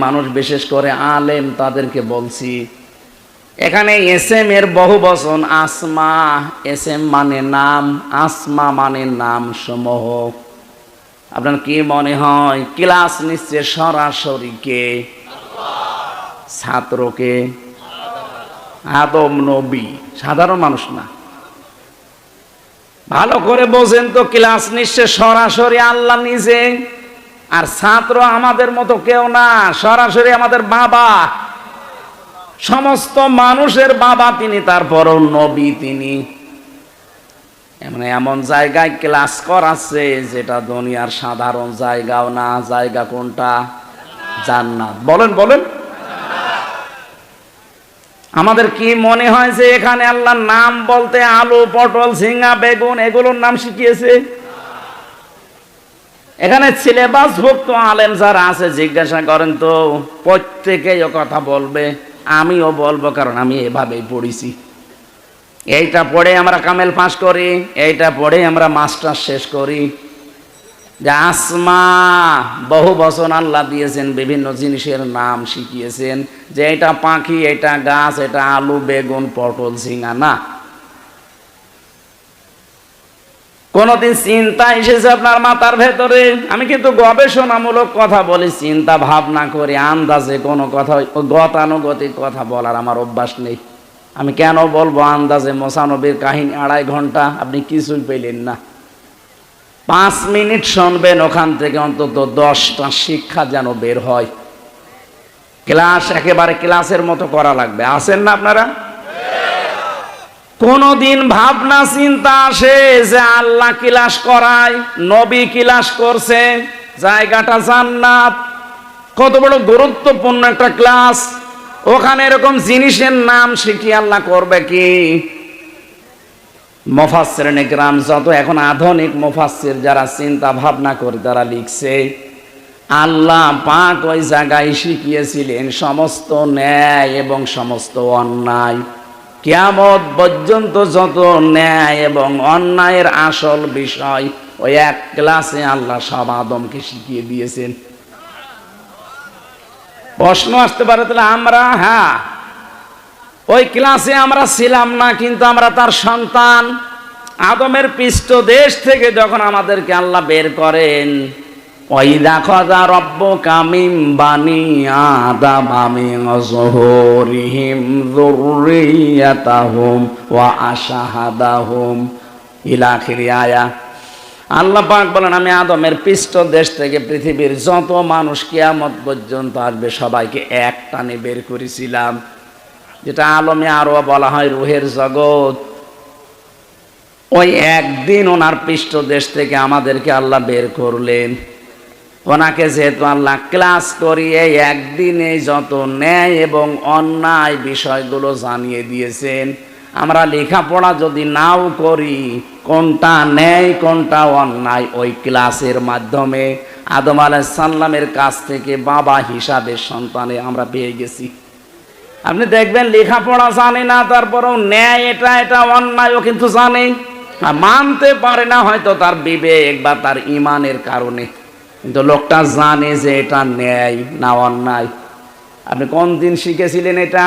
মানুষ বিশেষ করে আলেম তাদেরকে বলছি, এখানে এসএম এর বহু বচন আসমা। এসএম মানে নাম, আসমা মানে নাম সমূহ। আপনার কি মনে হয় ক্লাস নিচ্ছে সরাসরি কে? ছাত্রকে? আদম নবী, সাধারণ মানুষ না। ভালো করে বোঝেন তো, ক্লাস নিচ্ছে সরাসরি আল্লাহ নিজে, আর ছাত্র আমাদের মতো কেউ না, সরাসরি আমাদের বাবা, সমস্ত মানুষের বাবা তিনি, তারপরও নবী তিনি। এমন জায়গায় ক্লাস করাচ্ছে যেটা দুনিয়ার সাধারণ জায়গাও না। জায়গা কোনটা? জান্নাত। বলেন বলেন। আমাদের কি মনে হয় যে এখানে আল্লাহর নাম বলতে আলু, পটল, ঝিঙ্গা, বেগুন এগুলোর নাম শিখিয়েছে? এখানে সিলেবাসভুক্ত আলেম যারা আছে জিজ্ঞাসা করেন তো, প্রত্যেকেই ও কথা বলবে, আমিও বলবো, কারণ আমি এভাবেই পড়েছি। এইটা পড়ে আমরা কামেল পাস করি, এইটা পড়ে আমরা মাস্টার শেষ করি। যে আসমা বহু বচন আল্লাহ দিয়েছেন, বিভিন্ন জিনিসের নাম শিখিয়েছেন, যে এটা পাখি, এটা গাছ, এটা আলু, বেগুন, পটল, ঝিঙ্গা না। কোনদিন চিন্তা এসেছে আপনার মাথার ভেতরে? আমি কিন্তু গবেষণামূলক কথা বলি, চিন্তা ভাবনা করে আন্দাজে কোনো কথা, গতানুগতিক কথা বলার আমার অভ্যাস নেই। আমি কেন বলবো আন্দাজে? মোসানবীর কাহিনী 2.5 ঘন্টা, আপনি কিছুই পেলেন না। 5 মিনিট শুনবেন, ওখান থেকে অন্তত 10টা শিক্ষা যেন বের হয়। ক্লাস একেবারে ক্লাসের মতো করা লাগবে। আছেন না আপনারা? কোনদিন ভাবনা চিন্তা আসে যে আল্লাহ ক্লাস করায়, নবী ক্লাস করছে, জায়গাটা জান্নাত, কত বড় গুরুত্বপূর্ণ একটা ক্লাস, ওখানে এরকম জিনিসের নাম শিখি আল্লাহ করবে কি? মুফাসসিরিনে কিরাম যত এখন আধুনিক মুফাসসির যারা চিন্তা ভাবনা করে তারা লিখছে, আল্লাহ পাক ওই জায়গায় শিখিয়েছিলেন সমস্ত ন্যায় এবং সমস্ত অন্যায়। কিয়ামত পর্যন্ত যত ন্যায় এবং অন্যায়ের আসল বিষয় ওই এক ক্লাসে আল্লাহ সব আদমকে শিখিয়ে দিয়েছেন। প্রশ্ন আসতে পারে, তাহলে আমরা ওই ক্লাসে আমরা ছিলাম না, কিন্তু আমরা তার সন্তান। আদমের পৃষ্ঠদেশ থেকে যখন আমাদেরকে আল্লাহ বের করেন, ওয়াইদা খাযা রাব্বুকা মিন বানি আদামা মিন যুহুরিহিম যুররিয়াতাহুম ওয়া আশহাদাহুম ইলা আখিরি আয়া। আল্লাহ পাক বলেন, আমি আদমের পৃষ্ঠদেশ থেকে পৃথিবীর যত মানুষ কিয়ামত পর্যন্ত আসবে সবাইকে এক টানে বের করেছিলাম, যেটা আলমে আরো বলা হয় রুহের জগৎ। ওই একদিন ওনার পৃষ্ঠদেশ থেকে আমাদেরকে আল্লাহ বের করলেন। ওনাকে যেহেতু আল্লাহ ক্লাস করিয়ে একদিনে যত ন্যায় এবং অন্যায় বিষয়গুলো জানিয়ে দিয়েছেন, আমরা লেখাপড়া যদি নাও করি, কোনটা ন্যায় কোনটা অন্যায় ওই ক্লাসের মাধ্যমে আদম আলাইহিস সালামের কাছ থেকে বাবা হিসাবে সন্তানে আমরা পেয়ে গেছি। আপনি দেখবেন লেখাপড়া জানে না, তারপরেও ন্যায় এটা এটা অন্যায়ও কিন্তু জানে, মানতে পারে না হয়তো তার বিবেক বা তার ইমানের কারণে, কিন্তু লোকটা জানে যে এটা ন্যায় না অন্যায়। আপনি কোন দিন শিখেছিলেন এটা?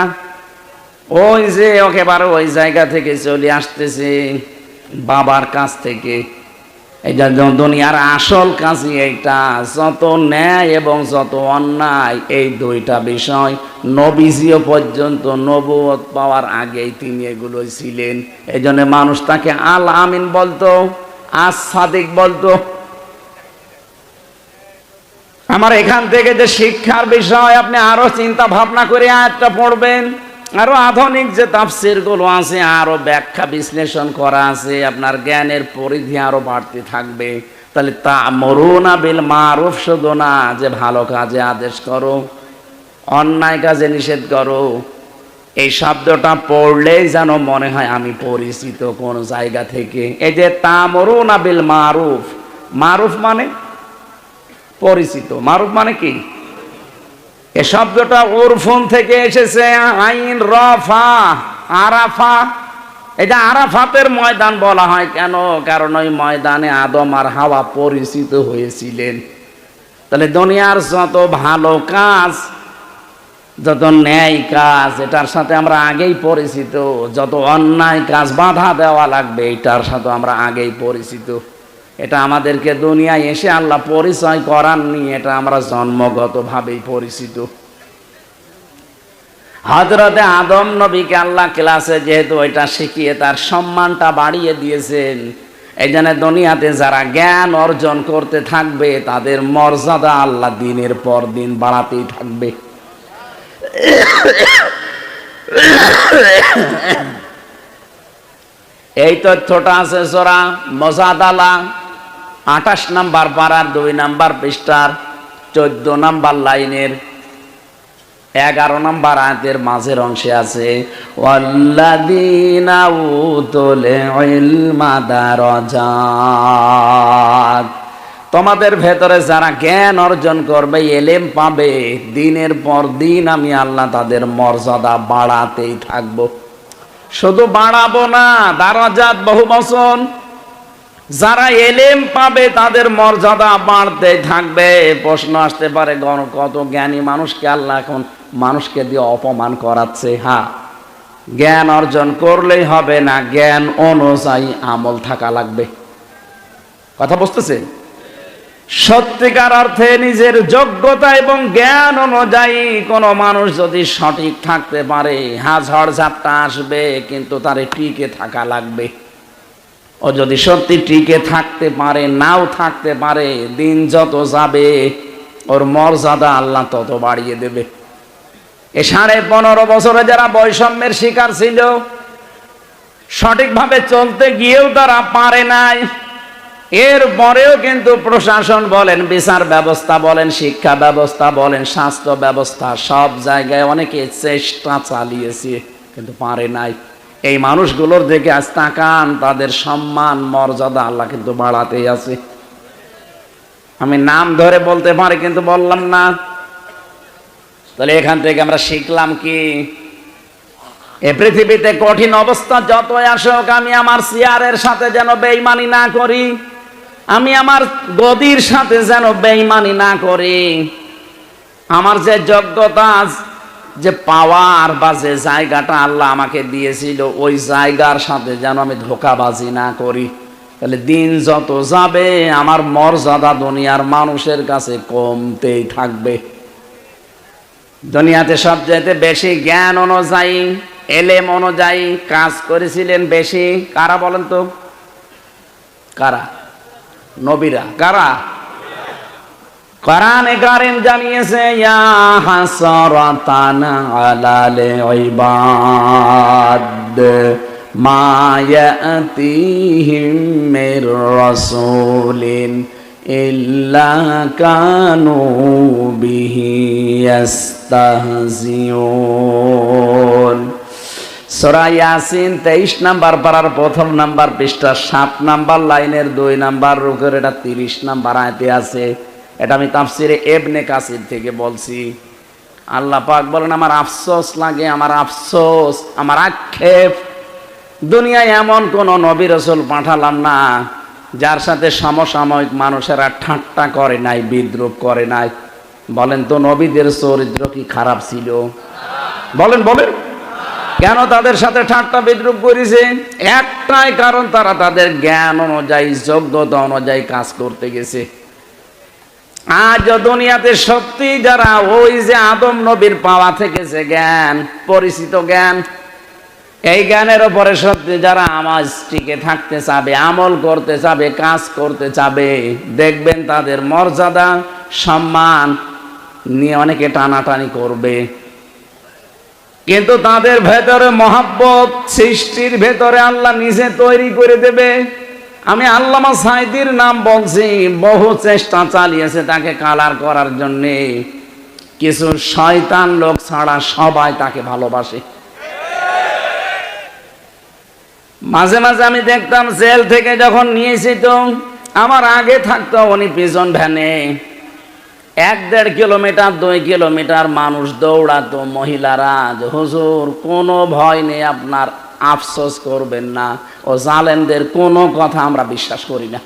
ওই যে একেবারে ওই জায়গা থেকে চলে আসতেছে বাবার কাছ থেকে। এটা দুনিয়ার আসল কাজই এইটা, যত ন্যায় এবং যত অন্যায় এই দুইটা বিষয় নবীজিও পর্যন্ত নবুয়ত পাওয়ার আগেই তিনি এগুলোই ছিলেন। এই জন্য মানুষ তাকে আল আমিন বলতো, আস সাদিক বলতো। আমার এখান থেকে যে শিক্ষার বিষয়, আপনি আরো চিন্তা ভাবনা করে আয়াতটা পড়বেন, আরো আধুনিক যে তাফসীরগুলো আছে, আরো ব্যাখ্যা বিশ্লেষণ করা আছে, আপনার জ্ঞানের পরিধি আরো বাড়তে থাকবে। তাহলে তা'মুরুনা বিল মারুফ শুধু না যে ভালো কাজে আদেশ করো, অন্যায় কাজে নিষেধ করো, এই শব্দটা পড়লেই যেন মনে হয় আমি পরিচিত কোন জায়গা থেকে। এই যে তা'মুরুনা বিল মারুফ, মারুফ মানে পরিচিত, মারুফ মানে কি? এই শব্দটা উরফুন থেকে এসেছে, আইন রফা আরাফা। এটা আরাফাতের ময়দান বলা হয় কেন? কারণ ওই ময়দানে আদম আর হাওয়া পরিচিত হয়েছিলেন। তাহলে দুনিয়ার যত ভালো কাজ যত ন্যায় কাজ এটার সাথে আমরা আগেই পরিচিত, যত অন্যায় কাজ বাধা দেওয়া লাগবে এটার সাথে আমরা আগেই পরিচিত। এটা আমাদেরকে দুনিয়ায় এসে আল্লাহ পরিচয় করাননি, এটা আমরা জন্মগতভাবেই পরিচিত। হযরতে আদম নবীকে আল্লাহ ক্লাসে যেহেতু এটা শিখিয়ে তার সম্মানটা বাড়িয়ে দিয়েছেন, এই জন্য দুনিয়াতে যারা জ্ঞান অর্জন করতে থাকবে তাদের মর্যাদা আল্লাহ দিনের পর দিন বাড়াতেই থাকবে। এই তথ্যটা আছে সূরা মুজাদালা 28 নম্বর পারার 2 নম্বর পৃষ্ঠার 14 নম্বর লাইনের 11 নম্বর আয়াতের মাঝের অংশে আছে, ওয়াল্লাযীনা উতুল ইলমা দারাজাত। তোমাদের ভেতরে যারা জ্ঞান অর্জন করবে, এলেম পাবে, দিনের পর দিন আমি আল্লাহ তাদের মর্যাদা বাড়াতেই থাকবো। শুধু বাড়াবো না, দারাজাত বহু বচন। যারা এলেম পাবে তাদের মর্যাদা বাড়তে থাকবে। প্রশ্ন আসতে পারে, কত জ্ঞানী মানুষকে আল্লাহ এখন মানুষকে দিয়ে অপমান করাচ্ছে। হ্যাঁ, জ্ঞান অর্জন করলেই হবে না, জ্ঞান অনুযায়ী আমল থাকা লাগবে। কথা বুঝতেছে? সত্যিকার অর্থে নিজের যোগ্যতা এবং জ্ঞান অনুযায়ী কোন মানুষ যদি সঠিক থাকতে পারে, হ্যাঁ ঝড় ঝাপটা আসবে কিন্তু তারে টিকে থাকা লাগবে। ও যদি সত্যি টিকে থাকতে পারে, নাও থাকতে পারে, দিন যত যাবে ওর মর্যাদা আল্লাহ তত বাড়িয়ে দেবে। এ 15.5 বছরে যারা বৈষম্যের শিকার ছিল, সঠিকভাবে চলতে গিয়েও তারা পারে নাই, এর পরেও কিন্তু প্রশাসন বলেন, বিচার ব্যবস্থা বলেন, শিক্ষা ব্যবস্থা বলেন, স্বাস্থ্য ব্যবস্থা, সব জায়গায় অনেকে চেষ্টা চালিয়েছে কিন্তু পারে নাই। এই মানুষগুলোর দিকে আজ তাকান, তাদের সম্মান মর্যাদা আল্লাহ কিন্তু বাড়াতেই আছে। আমি নাম ধরে বলতে পারি কিন্তু বললাম না। তাহলে এখান থেকে আমরা শিখলাম কি? এ পৃথিবীতে কঠিন অবস্থা যতই আসুক, আমি আমার চেয়ারের সাথে যেন বেঈমানি না করি, আমি আমার গদির সাথে যেন বেঈমানি না করি। আমার যে যোগ্যতা, যে পাওয়ার বা যে জায়গাটা আল্লাহ আমাকে দিয়েছিল, ওই জায়গার সাথে যেন আমি ধোঁকাবাজি না করি। তাহলে দিন যত যাবে আমার মর্যাদা দুনিয়ার মানুষের কাছে কমতেই থাকবে। দুনিয়াতে সবচেয়ে বেশি জ্ঞান অনুযায়ী, এলেম অনুযায়ী কাজ করেছিলেন বেশি কারা বলেন তো? কারা? নবীরা। কারা? কোরআনে কারীম জানিয়েছে, ইয়া হাসরাতান আলাল ইবাদ মা ইয়াতিহিম মির রাসূলিন ইল্লা কানু বিহি ইস্তাহজিউন। সূরা ইয়াসিন 23 নম্বর পারার 1 নম্বর পৃষ্ঠা 7 নম্বর লাইনের 2 নম্বর রুকের এটা 30 নম্বর আয়াতে আছে। এটা আমি তাফসিরে ইবনে কাসির থেকে বলছি। আল্লাহ পাক বলেন, আমার আফসোস লাগে, আমার আফসোস, আমার আক্ষেপ, দুনিয়ায় এমন কোন নবী রাসূল পাঠালাম না যার সাথে সমসাময়িক মানুষেরা ঠাট্টা করে নাই, বিদ্রুপ করে নাই। বলেন তো, নবীদের চরিত্র কি খারাপ ছিল? বলেন বলেন, কেন তাদের সাথে ঠাট্টা বিদ্রুপ করেছে? একটাই কারণ, তারা তাদের জ্ঞান অনুযায়ী, যোগ্যতা অনুযায়ী কাজ করতে গেছে। আজ দুনিয়াতে সত্যি যারা ওই যে আদম নবীর পাওয়া থেকে যে জ্ঞান, পরিচিত জ্ঞান, এই জ্ঞানের উপরে সত্যি যারা আমাজ টিকে থাকতে চাবে, আমল করতে চাবে, কাজ করতে চাবে, দেখবেন তাদের মর্যাদা সম্মান নিয়ে অনেকে টানাটানি করবে। কিন্তু তাদের ভেতরে মহাব্বত সৃষ্টির ভেতরে আল্লাহ নিজে তৈরি করে দেবে। আমি আল্লামা সাঈদীর নাম বলছি, বহু চেষ্টা চালিয়েছে তাকে কালার করার জন্যে, কিছু শয়তান লোক ছাড়া সবাই তাকে ভালোবাসে। মাঝে মাঝে আমি দেখতাম জেল থেকে যখন নিয়েছি, তো আমার আগে থাকতো উনি পিছন ভ্যানে, 1-1.5 কিলোমিটার 2 কিলোমিটার মানুষ দৌড়াতো, মহিলারা, হুজুর কোনো ভয় নেই, আপনার আফসোস করবেন না, ও জালেমদের কোনো কথা আমরা বিশ্বাস করি না।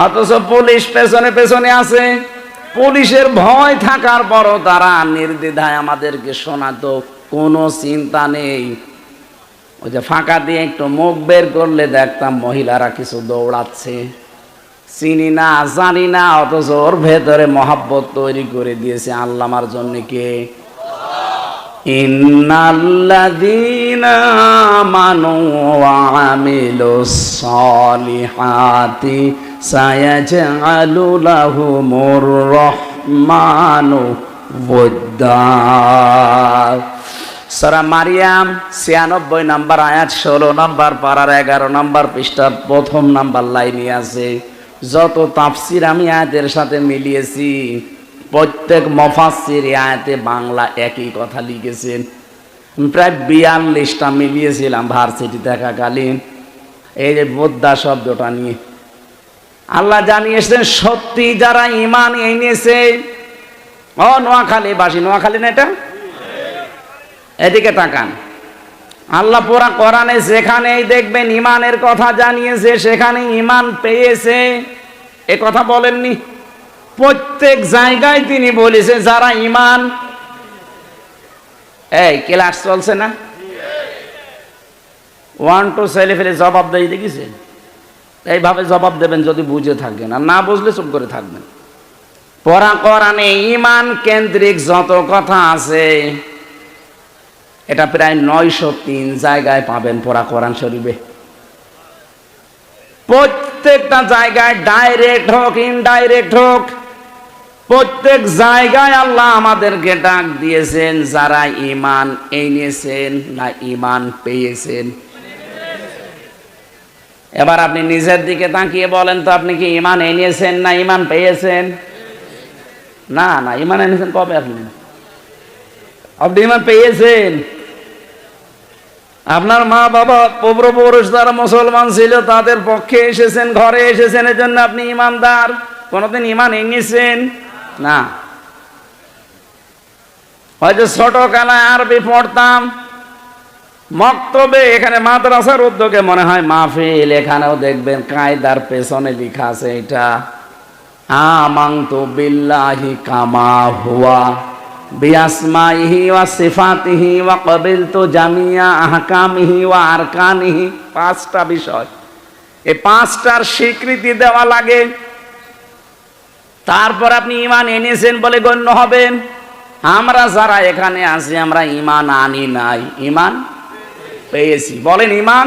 অথচ পুলিশ পেছনে পেছনে আছে, পুলিশের ভয় থাকার পরও তারা নির্দ্বিধায় আমাদেরকে শোনাতো, কোনো চিন্তা নেই। ওই যে ফাঁকা দিয়ে একটু মুখ বের করলে দেখতাম মহিলারা কিছু দৌড়াচ্ছে, চিনি না জানি না, অথচ ওর ভেতরে মহাব্বত তৈরি করে দিয়েছে আল্লাহ আমার জন্য। কে? ইন্নাল্লাযীনা আমানু ওয়া আমিলুস সালিহাতি সায়াজআলু লাহুমুর রাহমানু ওয়াদ্দা। সূরা মারিয়াম 96 নম্বর আয়াত, 16 নম্বর পারার 11 নম্বর পৃষ্ঠার প্রথম নাম্বার লাইনে আছে। যত তাফসির আমি আয়াতের সাথে মিলিয়েছি, প্রত্যেক মুফাসসির আয়াতে বাংলা একই কথা লিখেছেন। প্রায় 42টা মিলিয়েছিলাম ভার্সিটি থাকাকালীন এই যে বোদ্ধা শব্দটা নিয়ে। আল্লাহ জানিয়েছেন সত্যি যারা ঈমান এনেছে, ও নোয়াখালীবাসী, নোয়াখালী না এটা, এদিকে তাকান। আল্লাহ পুরা কোরআনে যেখানেই দেখবেন ঈমানের কথা জানিয়েছে সেখানে ঈমান পেয়েছে এ কথা বলেননি। প্রত্যেক জায়গায় তিনি বলেছে যারা ঈমান। এই ক্লাস চলছে না? 1 2 ছেলে ফেলে জবাব দেয় দেখেছেন? এইভাবে জবাব দেবেন যদি বুঝে থাকবেন, আর না বুঝলে চুপ করে থাকবেন। পুরা কোরআনে ঈমান কেন্দ্রিক যত কথা আছে এটা প্রায় 903 জায়গায় পাবেন পুরা কোরআন শরীফে। প্রত্যেকটা জায়গায় ডাইরেক্ট হোক ইনডাইরেক্ট হোক, প্রত্যেক জায়গায় আল্লাহ আমাদেরকে ডাক দিয়েছেন যারা ঈমান এনেছেন না ঈমান পেয়েছেন। এবার আপনি নিজের দিকে তাকিয়ে বলেন তো, আপনি কি ঈমান এনেছেন না ঈমান পেয়েছেন? না না, ঈমান এনেছেন কবে? আপনি ঈমান পেয়েছেন। আপনার মা বাবা পূর্বপুরুষ যারা মুসলমান ছিল তাদের পক্ষে এসেছেন, ঘরে এসেছেন, এজন্য আপনি ঈমানদার। কোনদিন ঈমান এনেছেন না। হয়তো ছোটবেলায় আরবি পড়তাম, মক্তবে, এখানে মাদ্রাসার উদ্যোগে মনে হয় মাহফিল, এখানেও দেখবেন কায়দার পেছনে লেখা আছে এটা আমানতু বিল্লাহি কামা হুয়া বিআসমাইহি ওয়া সিফাতিহি ওয়া ক্বাবিলতু জামিয়া আহকামিহি ওয়া আরকানিহি। 5টা বিষয়, এই 5টার স্বীকৃতি দেওয়া লাগে, তারপর আপনি ঈমান এনেছেন বলে গণ্য হবেন। আমরা যারা এখানে আছি আমরা ঈমান আনি নাই, ঈমান পেয়েছি। বলেন ঈমান।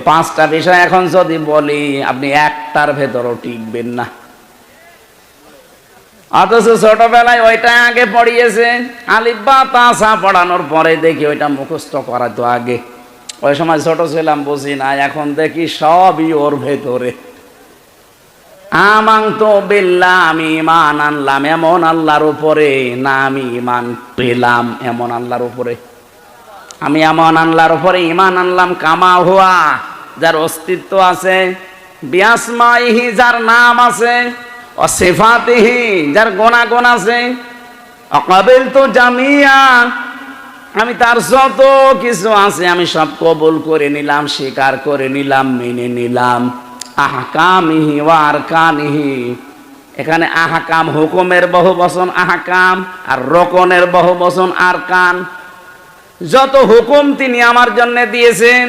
5টা বিষয় এখন যদি বলি আপনি একটার ভেতরও টিকবেন না। অথচ ছোটবেলায় ওইটা আগে পড়িয়েছে, আলিফ বা তা সা পড়ানোর পরে দেখি ওইটা মুখস্থ করা তো আগে। ওই সময় ছোট ছিলাম, বুঝি না, এখন দেখি সবই ওর ভেতরে। আমানতু বিল্লাহ, আমি ঈমান আনলাম এমন আল্লাহর উপরে, না আমি ঈমান পেলাম এমন আল্লাহর উপরে। আমি এমন আল্লাহর উপরে ঈমান আনলাম কামা হুয়া, যার অস্তিত্ব আছে, বিআসমাইহি, যার নাম আছে, ও সিফাতিহি, যার গুণাগুণ আছে, ক্বাবিলতু জামিয়া, আমি তার যত কিছু আছে আমি সব কবুল করে নিলাম, স্বীকার করে নিলাম, মেনে নিলাম। আহকামিহি ওয়া আরকানিহি, এখানে আহকাম হুকুমের বহুবচন আহকাম, আর রকনের বহুবচন আরকান। যত হুকুম তিনি আমার জন্য দিয়েছেন,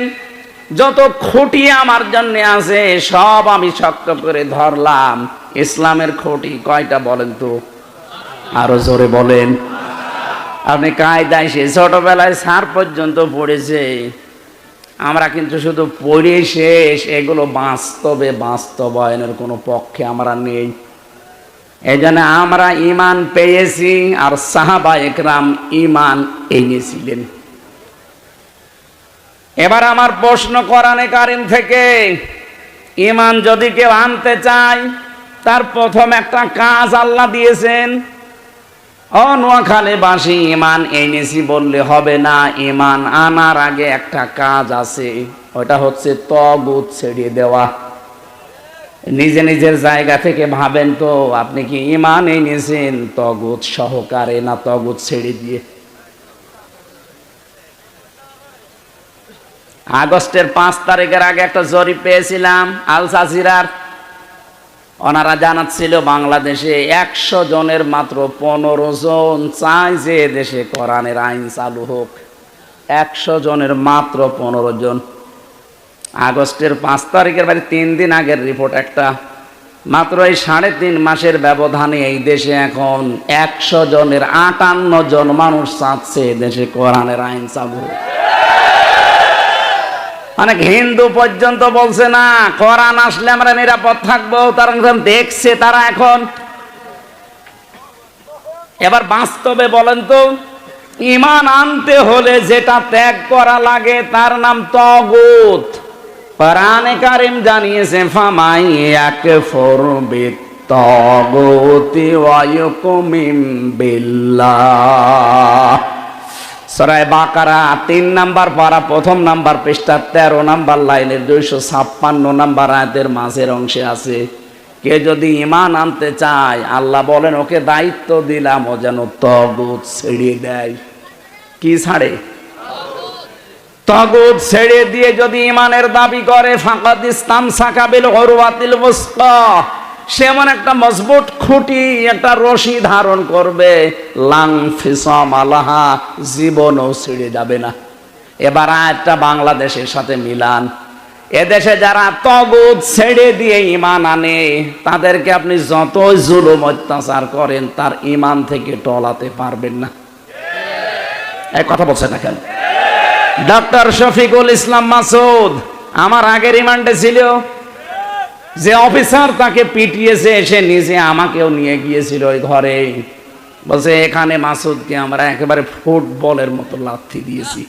যত খুঁটি আমার জন্য আছে, সব আমি শক্ত করে ধরলাম। ইসলামের খুঁটি কয়টা বলেন তো? আরো জোরে বলেন। আপনি কায়দায় সে ছোটবেলায় সার পর্যন্ত পড়েছে, আমরা কিন্তু শুধু পড়ে শেষ, এগুলো বাস্তবে বাস্তবায়নের কোনো পক্ষে আমরা নেই। এই জন্য আমরা ঈমান পেয়েছি আর সাহাবা একরাম ঈমান এনেছিলেন। এবার আমার প্রশ্ন কোরআনে কারিম থেকে, ঈমান যদি কেউ আনতে চায় তার প্রথম একটা কাজ আল্লাহ দিয়েছেন। ও নোয়াখালীবাসী, ঈমান এনেছি বললে হবে না, ঈমান আনার আগে একটা কাজ আছে, ওটা হচ্ছে তাগুত ছেড়ে দেওয়া। নিজে নিজের জায়গা থেকে ভাবেন তো, আপনি কি ঈমান এনেছেন তাগুত সহকারে না তাগুত ছেড়ে দিয়ে? আগস্টের 5 তারিখের আগে একটা জরিপ পেয়েছিলাম আল জাজিরার। ওনারা জানাচ্ছিল বাংলাদেশে 100 জনের মাত্র 15 জন চায় যে দেশে কোরআনের আইন চালু হোক। 100 জনের মাত্র 15 জন। আগস্টের 5 তারিখের বাড়ি 3 দিন আগের রিপোর্ট একটা, মাত্র এই 3.5 মাসের ব্যবধানে এই দেশে এখন 100 জনের 58 জন মানুষ চাচ্ছে দেশে কোরআনের আইন চালু হোক। অনেক হিন্দু পর্যন্ত বলছে না কোরআন আসলে আমরা নিরাপদ থাকবো, তারা দেখছে তারা এখন। এবার বাস্তবে বলেন তো, ঈমান আনতে হলে যেটা ত্যাগ করা লাগে তার নাম তাগুত। কোরআনে কারীম জানিয়েছে ফামাই ইয়াকফুর বিত-তাগুতি ওয়া ইউমিন বিল্লাহ। সূরা বাকারা 3 নাম্বার পারা 1ম নাম্বার পৃষ্ঠা 13 নাম্বার লাইনের 256 নাম্বার আয়াতের মাঝের অংশে আছে, কে যদি ঈমান আনতে চায় আল্লাহ বলেন ওকে দায়িত্ব দিলাম ও যেন তাগুত ছেড়ে দেয়। কি ছাড়ে? তাগুত ছেড়ে দিয়ে যদি ঈমানের দাবি করে ফাকাদ ইসতামসাকা বিল উরওয়াতিল ওয়াসকা, সে এমন একটা মজবুত খুঁটি, একটা রশি ধারণ করবে, লাং ফিসাম আলাহা, জীবনও ছেড়ে যাবে না। এবার আয়াতটা বাংলাদেশের সাথে মিলান। এদেশে যারা তাগুত ছেড়ে দিয়ে ঈমান আনে তাদেরকে আপনি যতই জুলুম অত্যাচার করেন তার ঈমান থেকে টলাতে পারবেন না। এই কথা বলছেন না কেন? ডক্টর শফিকুল ইসলাম মাসুদ আমার আগের রিমান্ডে ছিল, যে অফিসার তাকে পিটিয়েছে সে নিজে আমাকেও নিয়ে গিয়েছিল ওই ঘরে, বলছে এখানে মাসুদকে আমরা একেবারে ফুটবলের মতো লাথি দিয়েছি।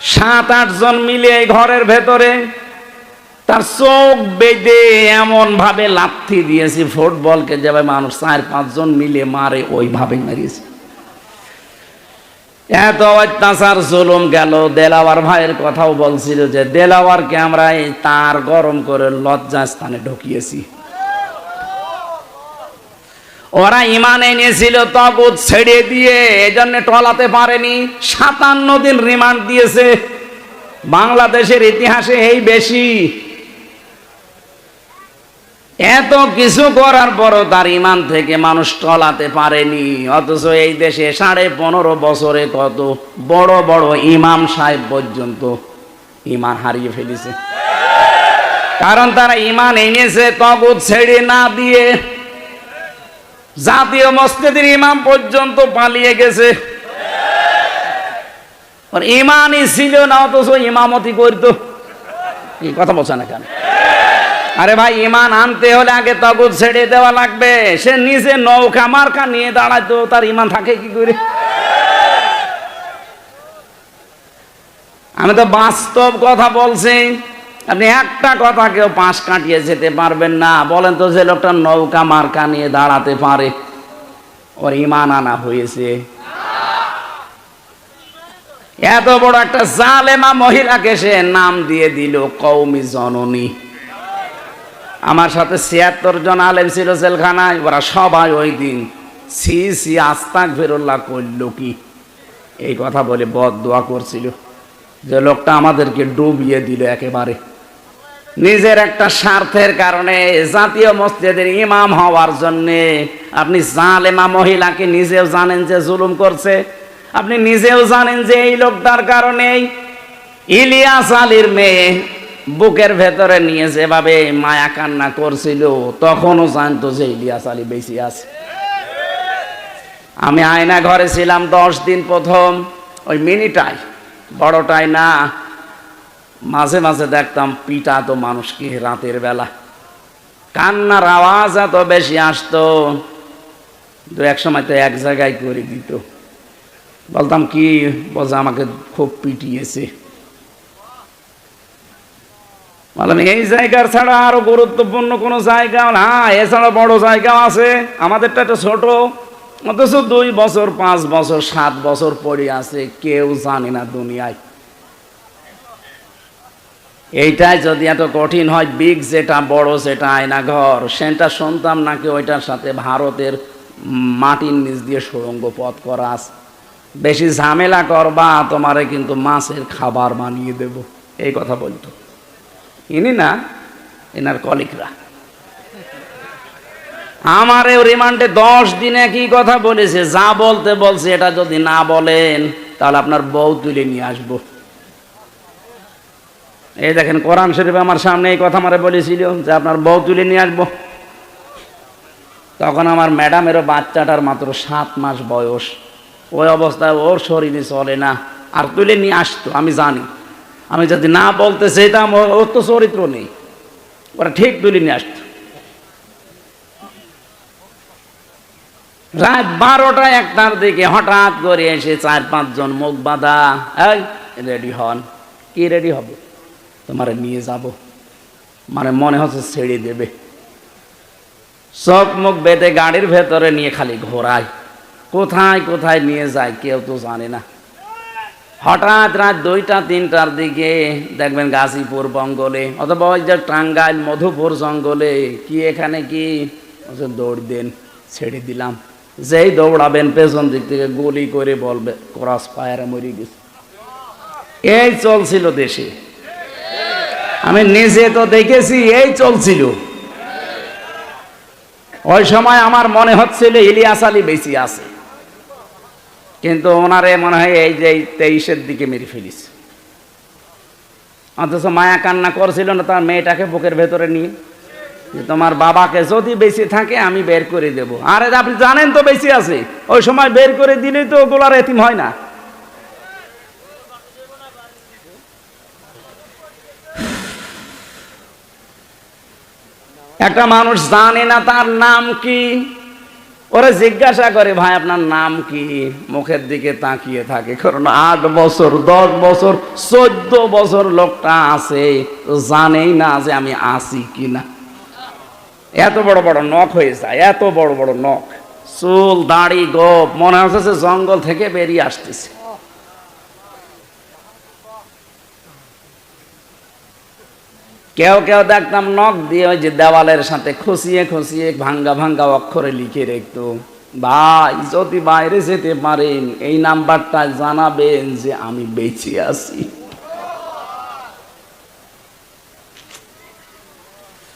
7-8 জন মিলে এই ঘরের ভেতরে তার চোখ বেঁধে এমন ভাবে লাথি দিয়েছি, ফুটবলকে যেভাবে মানুষ 4-5 জন মিলে মারে ওইভাবে মারিয়েছি। এত অত্যাচার জুলুম গেল। দেলাওয়ার ভাইয়ের কথাও বলছিল যে দেলাওয়ারকে আমরা এই তার গরম করে লজ্জাস্থানে ঢুকিয়েছি। ওরা ঈমান এনেছিল তাগুত ছেড়ে দিয়ে, এজন্য টলাতে পারেনি। 57 দিন রিমান্ড দিয়েছে। বাংলাদেশের ইতিহাসে এই বেশি। এত কিছু করার পরও তার ঈমান থেকে মানুষ টলাতে পারেনি। অথচ এই দেশে 15.5 বছরে কত বড় বড় ইমাম সাহেব পর্যন্ত ঈমান হারিয়ে ফেলেছে, কারণ তারা ঈমান এনেছে তাগুত ছেড়ে না দিয়ে। জাতীয় মসজিদের ইমাম পর্যন্ত পালিয়ে গেছে, ঈমানই ছিল না অথচ ইমামতি করতো। এই কথা বলছে না কেন? আরে ভাই, ঈমান আনতে হলে আগে তাগুত ছেড়ে দেওয়া লাগবে। সে নিজে নৌকা মার্কা নিয়ে দাঁড়াইতো, তার ঈমান থাকে কি করে? আমি তো বাস্তব কথা বলছি। আপনি একটা কথা কেউ পাশ কাটিয়ে যেতে পারবেন না। বলেন তো, যে লোকটা নৌকা মার্কা নিয়ে দাঁড়াতে পারে ওর ঈমান আনা হয়েছে? এত বড় একটা জালেমা মহিলাকে সে নাম দিয়ে দিল কওমি জননী। আমার সাথে 76 জন আলেম ছিল জেলখানায়, ওরা সবাই ওই দিন সি সি আস্তাগফিরুল্লাহ করল কি এই কথা বলে বদদোয়া করছিল যে লোকটা আমাদেরকে ডুবিয়ে দিল একেবারে। নিজের একটা স্বার্থের কারণে জাতীয় মসজিদের ইমাম হওয়ার জন্যে আপনি জালেমা মহিলাকে নিজেও জানেন যে জুলুম করছে, আপনি নিজেও জানেন যে এই লোকটার কারণেই ইলিয়াস আলীর মেয়ে বুকের ভেতরে নিয়ে যেভাবে মায়া কান্না করছিল, তখনও জানতো যে ইলিয়াস আলী বেঁচে আছে। আমি আয়না ঘরে ছিলাম 10 দিন, প্রথম ওই মিনিটাই, বড়টাই না, মাঝে মাঝে দেখতাম পিটা তো মানুষকে রাতের বেলা, কান্নার আওয়াজ এত বেশি আসতো, তো এক সময় তো এক জায়গায় করে দিত। বলতাম কি? বলছে আমাকে খুব পিটিয়েছে। বললাম এই জায়গার ছাড়া আরো গুরুত্বপূর্ণ কোনো জায়গা? হ্যাঁ, এছাড়া বড় জায়গাও আছে, আমাদেরটা তো ছোট। অথচ 2 বছর 5 বছর 7 বছর পরে আছে, কেউ জানে না দুনিয়ায়। এইটাই যদি এত কঠিন হয়, বিগ যেটা বড় যেটা আয়না ঘর, সেটা শুনতাম নাকি ওইটার সাথে ভারতের মাটির নিচ দিয়ে সুড়ঙ্গ পথ করা আছে। বেশি ঝামেলা করবা তোমারে কিন্তু মাছের খাবার বানিয়ে দেব, এই কথা বলতো। ইনি না, এনার কলিগরা। আমারে রিমান্ডে 10 দিন একই কথা বলেছে, যা বলতে বলছে এটা যদি না বলেন তাহলে আপনার বউ তুলে নিয়ে আসবো। এই দেখেন কোরআন শরীফ আমার সামনে এই কথা আমারে বলেছিল যে আপনার বউ তুলে নিয়ে আসবো। তখন আমার ম্যাডামেরও বাচ্চাটার মাত্র 7 মাস বয়স। ওই অবস্থায় ওর শরীরে চলে না, আর তুলে নিয়ে আসতো। আমি জানি আমি যদি না বলতে চাইতাম ওর তো চরিত্র নেই, ওরা ঠিক তুলে নিয়ে আসতো। রাত 12টা 1টার দিকে হঠাৎ করে এসে 4-5 জন মুখ বাঁধা, এই রেডি হন। কি রেডি হবে? তোমার নিয়ে যাব। মানে মনে হচ্ছে ছেড়ে দেবে। চোখ মুখ বেঁধে গাড়ির ভেতরে নিয়ে খালি ঘোরায়, কোথায় কোথায় নিয়ে যায় কেউ তো জানে না। হঠাৎ রাত 2টা-3টার দিকে দেখবেন গাজীপুর জঙ্গলে অথবা ওই যে টাঙ্গাইল মধুপুর জঙ্গলে, কি এখানে কি দৌড় দেন, ছেড়ে দিলাম। যেই দৌড়াবেন পেছন দিক থেকে গুলি করে বলবে ক্রস ফায়ারে মরে গেছে। এই চলছিল দেশে, আমি নিজে তো দেখেছি, এই চলছিল। ওই সময় আমার মনে হচ্ছিল ইলিয়াস আলী বেশি আছে, কিন্তু ওনারে মনে হয় এই যে 23-এর দিকে মেরে ফেলিস। অথচ মায়া কান্না করছিল না তার মেয়েটাকে বুকের ভেতরে নিয়ে, যে তোমার বাবাকে যদি বেশি থাকে আমি বের করে দেব। আরে আপনি জানেন তো বেশি আছে, ওই সময় বের করে দিলেই তো ওগুলার এতিম হয় না। একটা মানুষ জানে না তার নাম কি, ওরা জিজ্ঞাসা করে ভাই আপনার নাম কি, মুখের দিকে তাকিয়ে থাকে। কারণ 8 বছর 10 বছর 14 বছর লোকটা আছে, জানেই না যে আমি আছি কিনা। এত বড় বড় নখ হয়ে যায়, এত বড় বড় নখ, চুল দাড়ি গোপ, মনে হচ্ছে যে জঙ্গল থেকে বেরিয়ে আসতেছে। কেউ কেউ দেখতাম নখ দিয়ে ওই যে দেওয়ালের সাথে খুশিয়ে খুশিয়ে ভাঙ্গা ভাঙ্গা অক্ষরে লিখে রাখত, ভাই যদি বাইরে যেতে পারেন এই নাম্বারটা জানাবেন যে আমি বেঁচে আছি।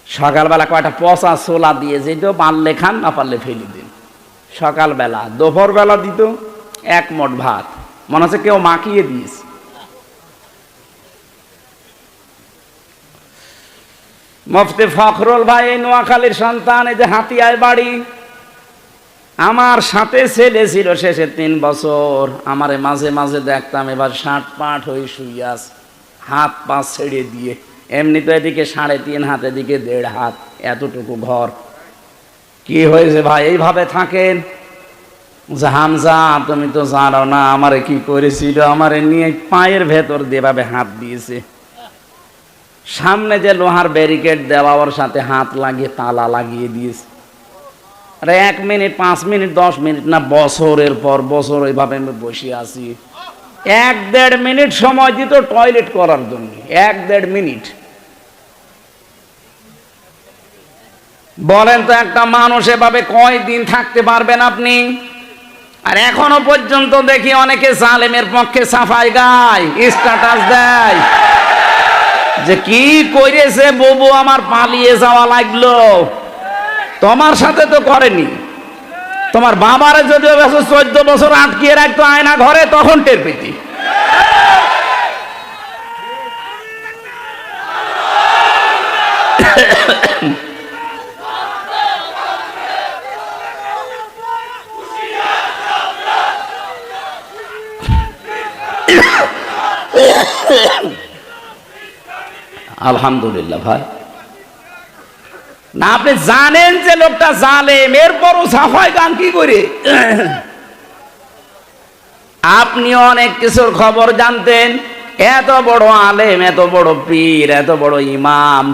সকালবেলা কয়টা পচা ছোলা দিয়ে যেত, পারলে খান না পারলে ফেলে দিন। সকালবেলা দুপুরবেলা দিত 1 মোট ভাত, মনে হচ্ছে কেউ মাখিয়ে দিয়েছে। মুফতি ফখরুল ভাই নোয়াখালীর সন্তান, এই যে হাতিয়ায় বাড়ি, আমার সাথে ছেলে ছিল শেষে 3 বছর। আমারে মাঝে মাঝে দেখতাম এবার 60 পাট হয়ে শুয়ে আছে, হাত পা ছেড়ে দিয়ে। এমনি তো এদিকে 3.5 হাত, এদিকে 1.5 হাত, এতটুকু ঘর। কি হয়েছে ভাই এইভাবে থাকেন? যে হামজা তুমি তো জানো না আমারে কি করেছিল, আমারে নিয়ে পায়ের ভেতর দিয়ে ভাবে হাত দিয়েছে। সামনে যে লোহার ব্যারিকেড দেওয়া, ওর সাথে হাত লাগিয়ে তালা লাগিয়ে দিয়েছে। আরে 1 মিনিট 5 মিনিট 10 মিনিট না, বছরের পর বছর ওইভাবে আমি বসে আছি। 1-1.5 মিনিট সময় দিত টয়লেট করার জন্য, 1-1.5 মিনিট। বলেন তো একটা মানুষ এভাবে কয়দিন থাকতে পারবেন আপনি? আর এখনো পর্যন্ত দেখি অনেকে জালেমের পক্ষে সাফাই গায়, স্ট্যাটাস দেয় যে কি করেছে বুবু আমার পালিয়ে যাওয়া লাগলো। তোমার সাথে তো করেনি, তোমার বাবারে যদি 14 বছর আটকিয়ে রাখতো আয়না ঘরে, তখন টের পেতি। আলহামদুলিল্লাহ ভাই, না আপনি জানেন যে লোকটা জালেম, এরপরও সাফাই গান কি করে? আপনি অনেক কিছুর খবর জানতেন। এত বড় আলেম, এত বড় পীর, এত বড় ইমাম,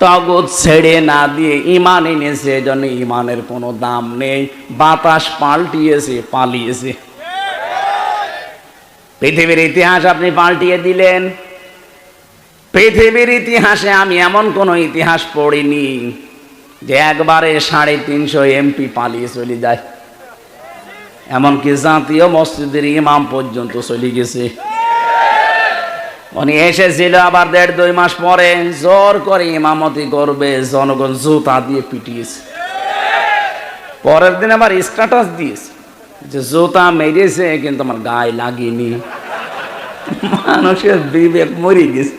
তগুত ছেড়ে না দিয়ে ইমান এনেছে, এজন্য ইমানের কোনো দাম নেই। বাতাস পাল্টিয়েছে, পালিয়েছে। পৃথিবীর ইতিহাস আপনি পাল্টিয়ে দিলেন। পৃথিবীর ইতিহাসে আমি এমন কোন ইতিহাস পড়িনি যে একবারে 350 এমপি পালিয়ে চলে যায়। এমনকি জাতীয় মসজিদের ইমাম পর্যন্ত চলে গেছে। উনি এসেছিল, আবার 1.5-2 মাস পরে জোর করে ইমামতি করবে, জনগণ জুতা দিয়ে পিটিয়েছে। পরের দিন আবার স্ট্যাটাস দিয়েছে যে জুতা মেরেছে কিন্তু আমার গায়ে লাগেনি। মানুষের বিবেক মরে গেছে।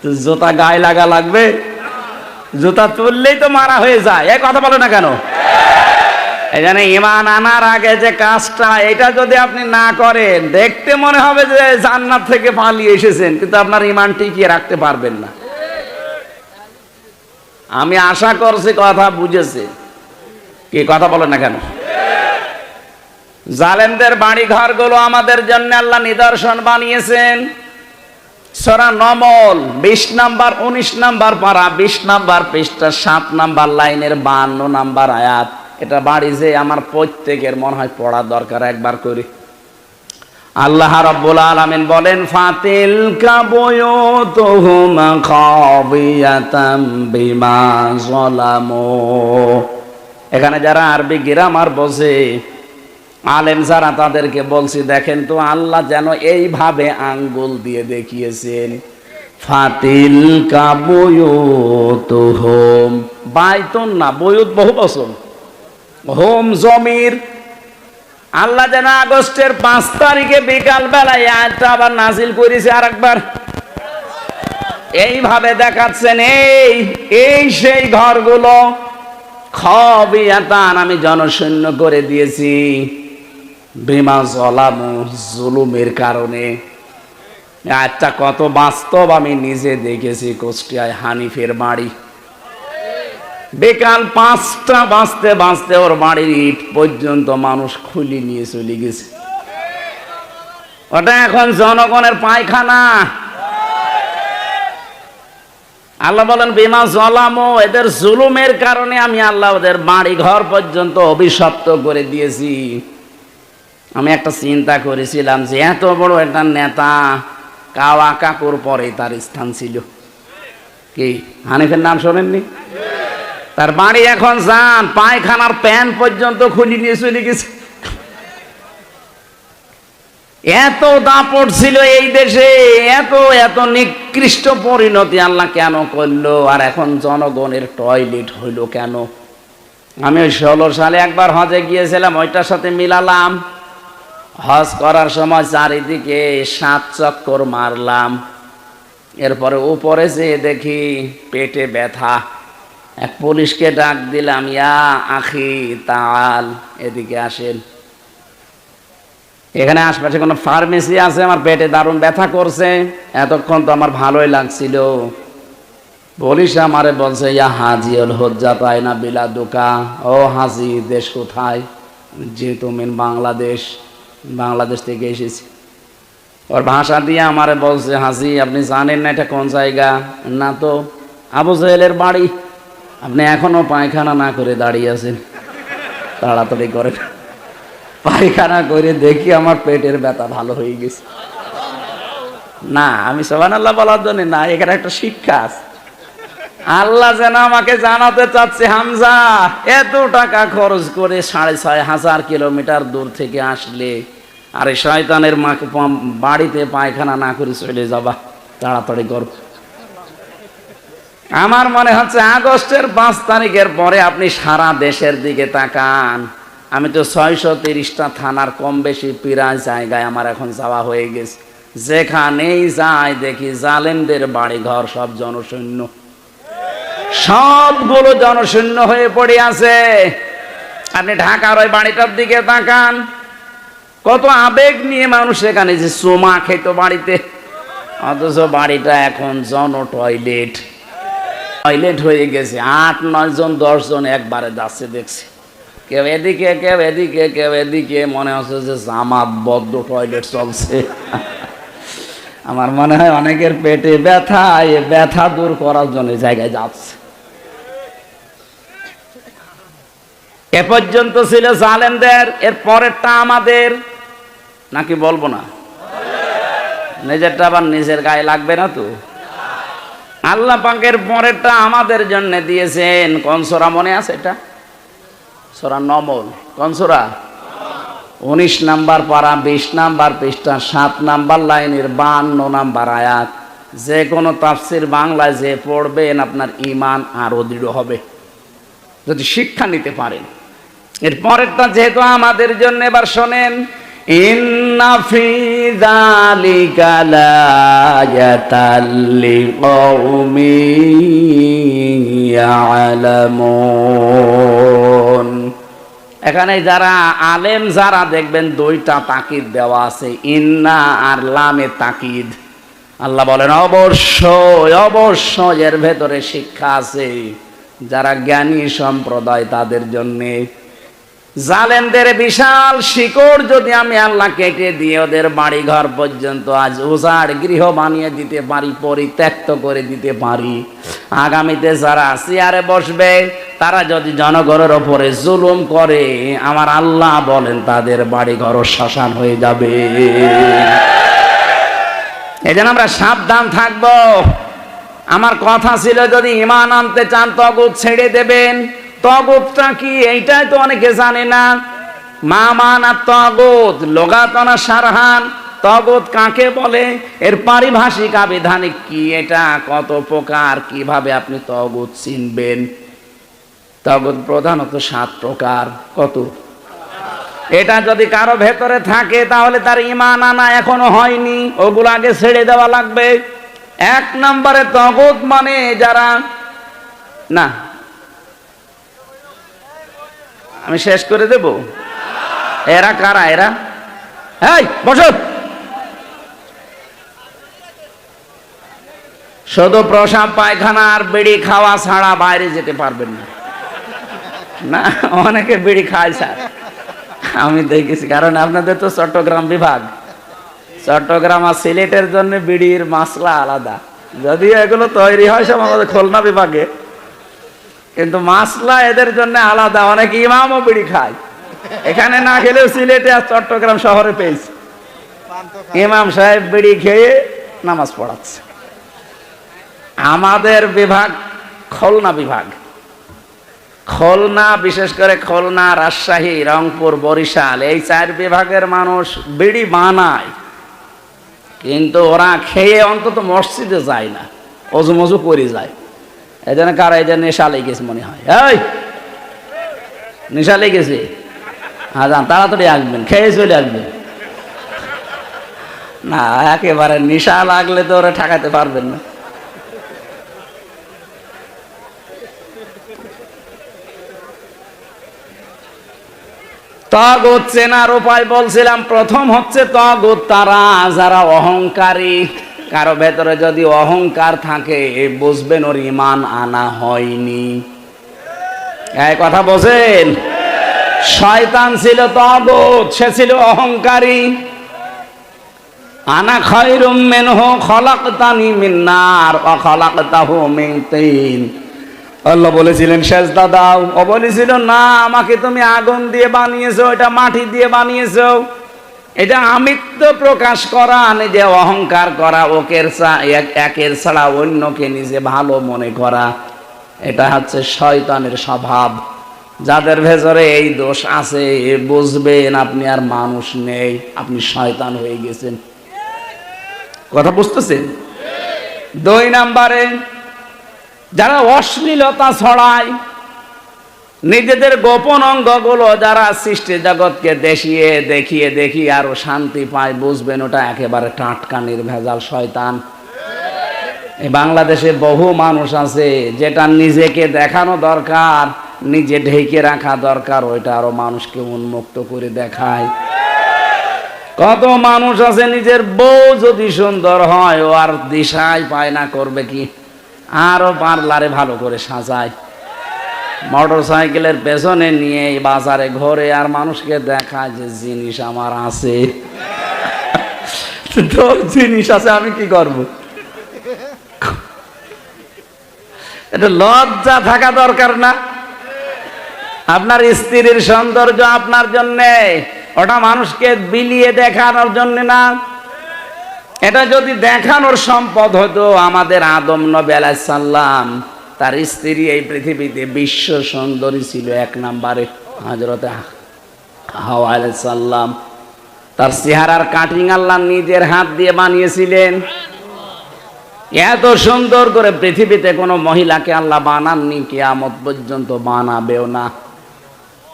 তো জুতা গায়ে লাগা লাগবে? জুতা তুললেই তো মারা হয়ে যায়। এই কথা বলে না কেন? এই জন্য ঈমান আনার আগে যে কাজটা, এটা যদি আপনি না করেন, দেখতে মনে হবে যে জান্নাত থেকে পালিয়ে এসেছেন, কিন্তু আপনার ঈমান টিকিয়ে রাখতে পারবেন না। আমি আশা করছি কথা বুঝেছে। কি কথা বলে না কেন? জালেমদের বাড়ি ঘরগুলো আমাদের জন্য আল্লাহ নিদর্শন বানিয়েছেন। সূরা নমল 20 নাম্বার 19 নাম্বার পারা 20 নাম্বার পৃষ্ঠা 7 নাম্বার লাইনের 52 নাম্বার আয়াত। এটা বাড়ি যে আমার প্রত্যেকের মনে হয় পড়া দরকার একবার করে। আল্লাহ রাব্বুল আলামিন বলেন, ফাতিলকা বুয়ুতুহুম খাবিয়াতাম বিমা যালামু। এখানে যারা আরবি গ্রামার বোঝে, আলেম যারা, তাদেরকে বলছি, দেখেন তো আল্লাহ যেন এইভাবে আঙ্গুল দিয়ে দেখিয়েছেন, ফাতিলকা বুয়ুতুহুম, বাইতুন না, বুয়ুত বহু বচন, হোম জমির। আল্লাহ যেন আগস্টের 5 তারিখে বিকাল বেলায় আয়াতটা আবার নাজিল করেছে আরেকবার। এইভাবে দেখাচ্ছেন, এই সেই ঘরগুলো খাবিয়াতান, আমি জনশূন্য করে দিয়েছি, বিমা যালামু, জুলুমের কারণে। আয়াতটা কত বাস্তব আমি নিজে দেখেছি। কুষ্টিয়ায় হানিফের বাড়ি, বিকাল 5টা বাজতে বাজতে ওর বাড়ির ইট পর্যন্ত মানুষ খুলি নিয়ে চলে গেছে। ওটা এখন জনগণের পায়খানা। আল্লাহ বলেন, বিমা যালামু, এদের জুলুমের কারণে আমি আল্লাহ ওদের বাড়ি ঘর পর্যন্ত অভিশপ্ত করে দিয়েছি। আমি একটা চিন্তা করেছিলাম যে এত বড় একটা নেতা, কাওয়া কাকুর পরে তার স্থান ছিল। কি হানিফের নাম শোনেননি? তার বাড়ি এখন যান, পায়খানার প্যান পর্যন্ত খুলি নিয়ে চলে গেছে। এত দাপট ছিল এই দেশে, এত এত নিকৃষ্ট পরিণতি আল্লাহ কেন করলো? আর এখন জনগণের টয়লেট হইল কেন? আমি 16 সালে একবার হজে গিয়েছিলাম, ওইটার সাথে মিলালাম। হজ করার সময় চারিদিকে 7 চক্কর মারলাম। এরপরে উপরে যেয়ে দেখি পেটে ব্যথা। এক পুলিশকে ডাক দিলাম, ইয়া আখি তাল, এদিকে আসেন। এখানে আশপাশে কোনো ফার্মেসি আছে? আমার পেটে দারুণ ব্যথা করছে। এতক্ষণ তো আমার ভালোই লাগছিল। পুলিশ আমারে বলছে, ইয়া হাজিউল হুজ্জাত আইনা বিলাদুকা, ও হাজি, দেশ কোথায়? যে তুমি বাংলাদেশ, বাংলাদেশ থেকে এসেছি। ওর ভাষা দিয়ে আমারে বলছে, হাজি আপনি জানেন না এটা কোন জায়গা? না তো। আবু জাহেলের বাড়ি। আপনি এখনো পায়খানা না করে দাঁড়িয়ে আছেন, তাড়াতাড়ি করেন। পায়খানা করে দেখি আমার পেটের ব্যথা ভালো হয়ে গেছে। না, আমি সুবহানাল্লাহ বলার জন্য না, এখানে একটা শিক্ষা আছে। আল্লাহ যেন আমাকে জানাতে চাচ্ছে, হামজা এত টাকা খরচ করে 6,500 কিলোমিটার দূর থেকে আসলে, আরে শয়তানের বাড়িতে পায়খানা না করে চলে যাবা, তাড়াতাড়ি কর। আমার মনে হচ্ছে আগস্টের 5 তারিখের পরে আপনি সারা দেশের দিকে তাকান। আমি তো 630টা থানার কম বেশি প্রায় জায়গায় আমার এখন যাওয়া হয়ে গেছে। যেখানেই যাই দেখি জালেমদের বাড়ি ঘর সব জনশূন্য, সবগুলো জনশূন্য হয়ে পড়ে আছে। আপনি ঢাকার ওই বাড়িটার দিকে তাকান, কত আবেগ নিয়ে মানুষ এখানে যে চুমা খেত বাড়িতে, অথচ বাড়িটা এখন টয়লেট হয়ে গেছে। 8-9 জন 10 জন একবারে যাচ্ছে দেখছি, কেউ এদিকে কেউ এদিকে কেউ এদিকে, মনে হচ্ছে যে জামাতবদ্ধ টয়লেট চলছে। আমার মনে হয় অনেকের পেটে ব্যথা, এ ব্যথা দূর করার জন্য জায়গায় যাচ্ছে। এ পর্যন্ত ছিল জালেমদের, এর পরেরটা আমাদের, নাকি বলবো না? নিজেরটা আবার নিজের গায়ে লাগবে না তো? আল্লাহ পাকের পরেরটা আমাদের জন্য দিয়েছেন। কোন সূরা মনে আছে? এটা সূরা নমল। কোন সূরা? 19 নাম্বার পারা 20 নাম্বার পৃষ্ঠা 7 নাম্বার লাইনের 52 নাম্বার আয়াত। যে কোনো তাফসির বাংলায় যে পড়বেন আপনার ঈমান আরো দৃঢ় হবে। যদি শিক্ষা নিতে পারেন। এর পরেরটা যেহেতু আমাদের জন্য, এবার শোনেন, ইন্না ফি যালিকা লায়াতাল লিকাউমিন ইয়ালামুন। এখানে যারা আলেম যারা দেখবেন দুইটা তাকিদ দেওয়া আছে, ইন্না আর লামে তাকিদ। আল্লাহ বলেন অবশ্যই অবশ্যই এর ভেতরে শিক্ষা আছে যারা জ্ঞানী সম্প্রদায় তাদের জন্যে। জালেমদের বিশাল শিকড় যদি আমি আল্লাহ কেটে দিয়ে ওদের বাড়ি ঘর পর্যন্ত আজ উজাড় গৃহ বানিয়ে দিতে পারি, পরিত্যক্ত করে দিতে পারি, আগামীতে যারা চেয়ারে বসবে তারা যদি জনগণের ওপরে জুলুম করে, আমার আল্লাহ বলেন তাদের বাড়ি ঘর শ্মশান হয়ে যাবে। এই জন্য আমরা সাবধান থাকব। আমার কথা ছিল যদি ঈমান আনতে চান তাগুত ছেড়ে দেবেন। তাগুতটা কি এইটাই তো অনেকে জানে না। মা মানা তাগুত লুগাতান শারহান, তাগুত কাকে বলে, এর পারিভাষিক আবিধানিক কি, এটা কত প্রকার, কিভাবে আপনি তাগুত চিনবেন। তাগুত প্রধানত 7 প্রকার। কত? এটা যদি কারো ভেতরে থাকে তাহলে তার ঈমান আনা এখনো হয়নি, ওগুলো আগে ছেড়ে দেওয়া লাগবে। 1 নম্বরে তাগুত মানে যারা, না আমি শেষ করে দেব। এরা কারা? এরা এই বসো, শুধু প্রসাব পায়খানা আর বিড়ি খাওয়া ছাড়া বাইরে যেতে পারবেন না। না, অনেকে বিড়ি খায় স্যার, আমি দেখেছি। কারণ আপনাদের তো চট্টগ্রাম বিভাগ, চট্টগ্রাম আর সিলেটের জন্য বিড়ির মাসলা আলাদা, যদিও এগুলো তৈরি হয় সব আমাদের খুলনা বিভাগে, কিন্তু মাসলা এদের জন্য আলাদা। অনেক ইমামও বিড়ি খায়, এখানে না খেলেও সিলেটে আর চট্টগ্রাম শহরে পেয়েছে। ইমাম সাহেব বিড়ি খেয়ে নামাজ পড়াচ্ছে। আমাদের বিভাগ খুলনা বিভাগ, খুলনা, বিশেষ করে খুলনা, রাজশাহী, রংপুর, বরিশাল, এই 4 বিভাগের মানুষ বিড়ি বানায়, কিন্তু ওরা খেয়ে অন্তত মসজিদে যায় না, অজু মজু করে যায়। এই জন্য কারা এই যে নেশা লেগেছে মনে হয়। এই নেশা লেগেছে, হ্যাঁ যান তাড়াতাড়ি আসবেন, খেয়ে চলে আসবেন। না, একেবারে নেশা লাগলে তো ওরা ঠেকাতে পারবেন না। তাগুত চেনার উপায় বলছিলাম। প্রথম হচ্ছে তাগুত তারা যারা অহংকারী। কারো ভেতরে যদি অহংকার থাকে বুঝবেন ওর ঈমান আনা হয়নি। এই কথা বোঝেন? শয়তান ছিল তাগুত, সে ছিল অহংকারী। আনা খায়রুম মিনহু খলাকতানি মিন নার ওয়া খলাকতাহু মিন তিন। আল্লাহ বলেছিলেন সেজদা দাও, ও বলেছিল না আমাকে তুমি আগুন দিয়ে বানিয়েছো, এটা মাটি দিয়ে বানিয়েছো। এটা আমিত্ব প্রকাশ করা, নিজে অহংকার করা, একের ছাড়া অন্যকে নিজে ভালো মনে করা, এটা হচ্ছে শয়তানের স্বভাব। যাদের ভেতরে এই দোষ আছে বুঝবেন আপনি আর মানুষ নেই, আপনি শয়তান হয়ে গেছেন। কথা বুঝতেছেন? 2 নম্বরে যারা অশ্লীলতা ছড়ায়, নিজেদের গোপন অঙ্গগুলো যারা সৃষ্টি জগৎকে দেখিয়ে আরো শান্তি পায়, বুঝবেন ওটা একেবারে টাটকা নির্ভেজাল শয়তান। এই বাংলাদেশে বহু মানুষ আছে যেটা নিজেকে দেখানো দরকার, নিজে ঢেকে রাখা দরকার, ওইটা আরো মানুষকে উন্মুক্ত করে দেখায়। কত মানুষ আছে নিজের বউ যদি সুন্দর হয় ও আর দিশাই পায় না, করবে কি, আরো পার্লারে ভালো করে সাজায়, মোটর সাইকেলের পেছনে নিয়ে বাজারে ঘোরে আর মানুষকে দেখায় যে জিনিস আমার আছে। তো জিনিস আছে, আমি কি করব? এটা লজ্জা থাকা দরকার না? আপনার স্ত্রীর সৌন্দর্য আপনার জন্যে, ওটা মানুষকে বিলিয়ে দেখানোর জন্য না। এটা যদি দেখানোর সম্পদ হতো, আমাদের আদম নবী আলাইহিস সালাম তার স্ত্রী এই পৃথিবীতে বিশ্ব সুন্দরী ছিল 1 নম্বরে, হযরতে হাওয়া আলাইহিস সালাম। তার চেহারার কাটিং আল্লাহ নিজের হাত দিয়ে বানিয়েছিলেন। এত সুন্দর করে পৃথিবীতে কোনো মহিলাকে আল্লাহ বানাননি, কিয়ামত পর্যন্ত বানাবেও না।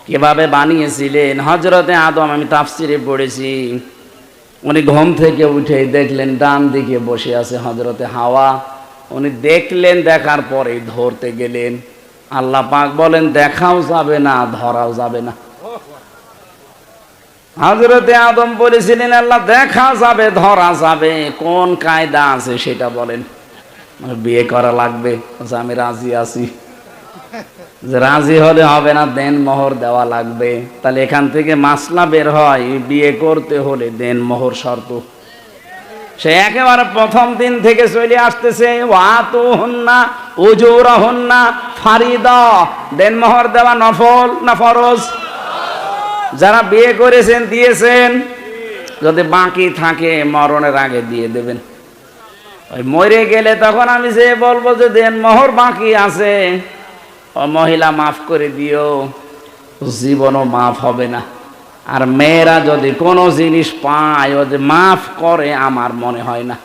কিভাবে বানিয়েছিলেন হযরতে আদম, আমি তাফসিরে পড়েছি, উনি ঘুম থেকে উঠে দেখলেন ডান দিকে বসে আছে হযরতে হাওয়া। উনি দেখলেন, দেখার পরে ধরতে গেলেন। আল্লাহ পাক বলেন দেখাও যাবে না, ধরাও যাবে না। হযরতে আদম বলেছিলেন আল্লাহ দেখা যাবে, ধরা যাবে, কোন কায়দা আছে সেটা বলেন। বিয়ে করা লাগবে, আমি রাজি আছি। যে রাজি হলে হবে না, দেন মোহর দেওয়া লাগবে। তাহলে এখান থেকে মাসলা বের হয়, বিয়ে করতে হলে দেন মোহর শর্ত। সে একেবারে প্রথম দিন থেকে চলে আসতেছে, ওয়াতুহুন্না উজুরাহুন্না ফারিদা, দেন মোহর দেওয়া নফল না ফরজ? যারা বিয়ে করেছেন দিয়েছেন, যদি বাকি থাকে মরণের আগে দিয়ে দেবেন। ওই মরে গেলে তখন আমি যে বলবো যে দেন মোহর বাকি আছে, ও মহিলা মাফ করে দিও, জীবনও মাফ হবে না। আর মেয়েরা যদি কোনো জিনিস পায় ও যে মাফ করে, আমার মনে হয় না।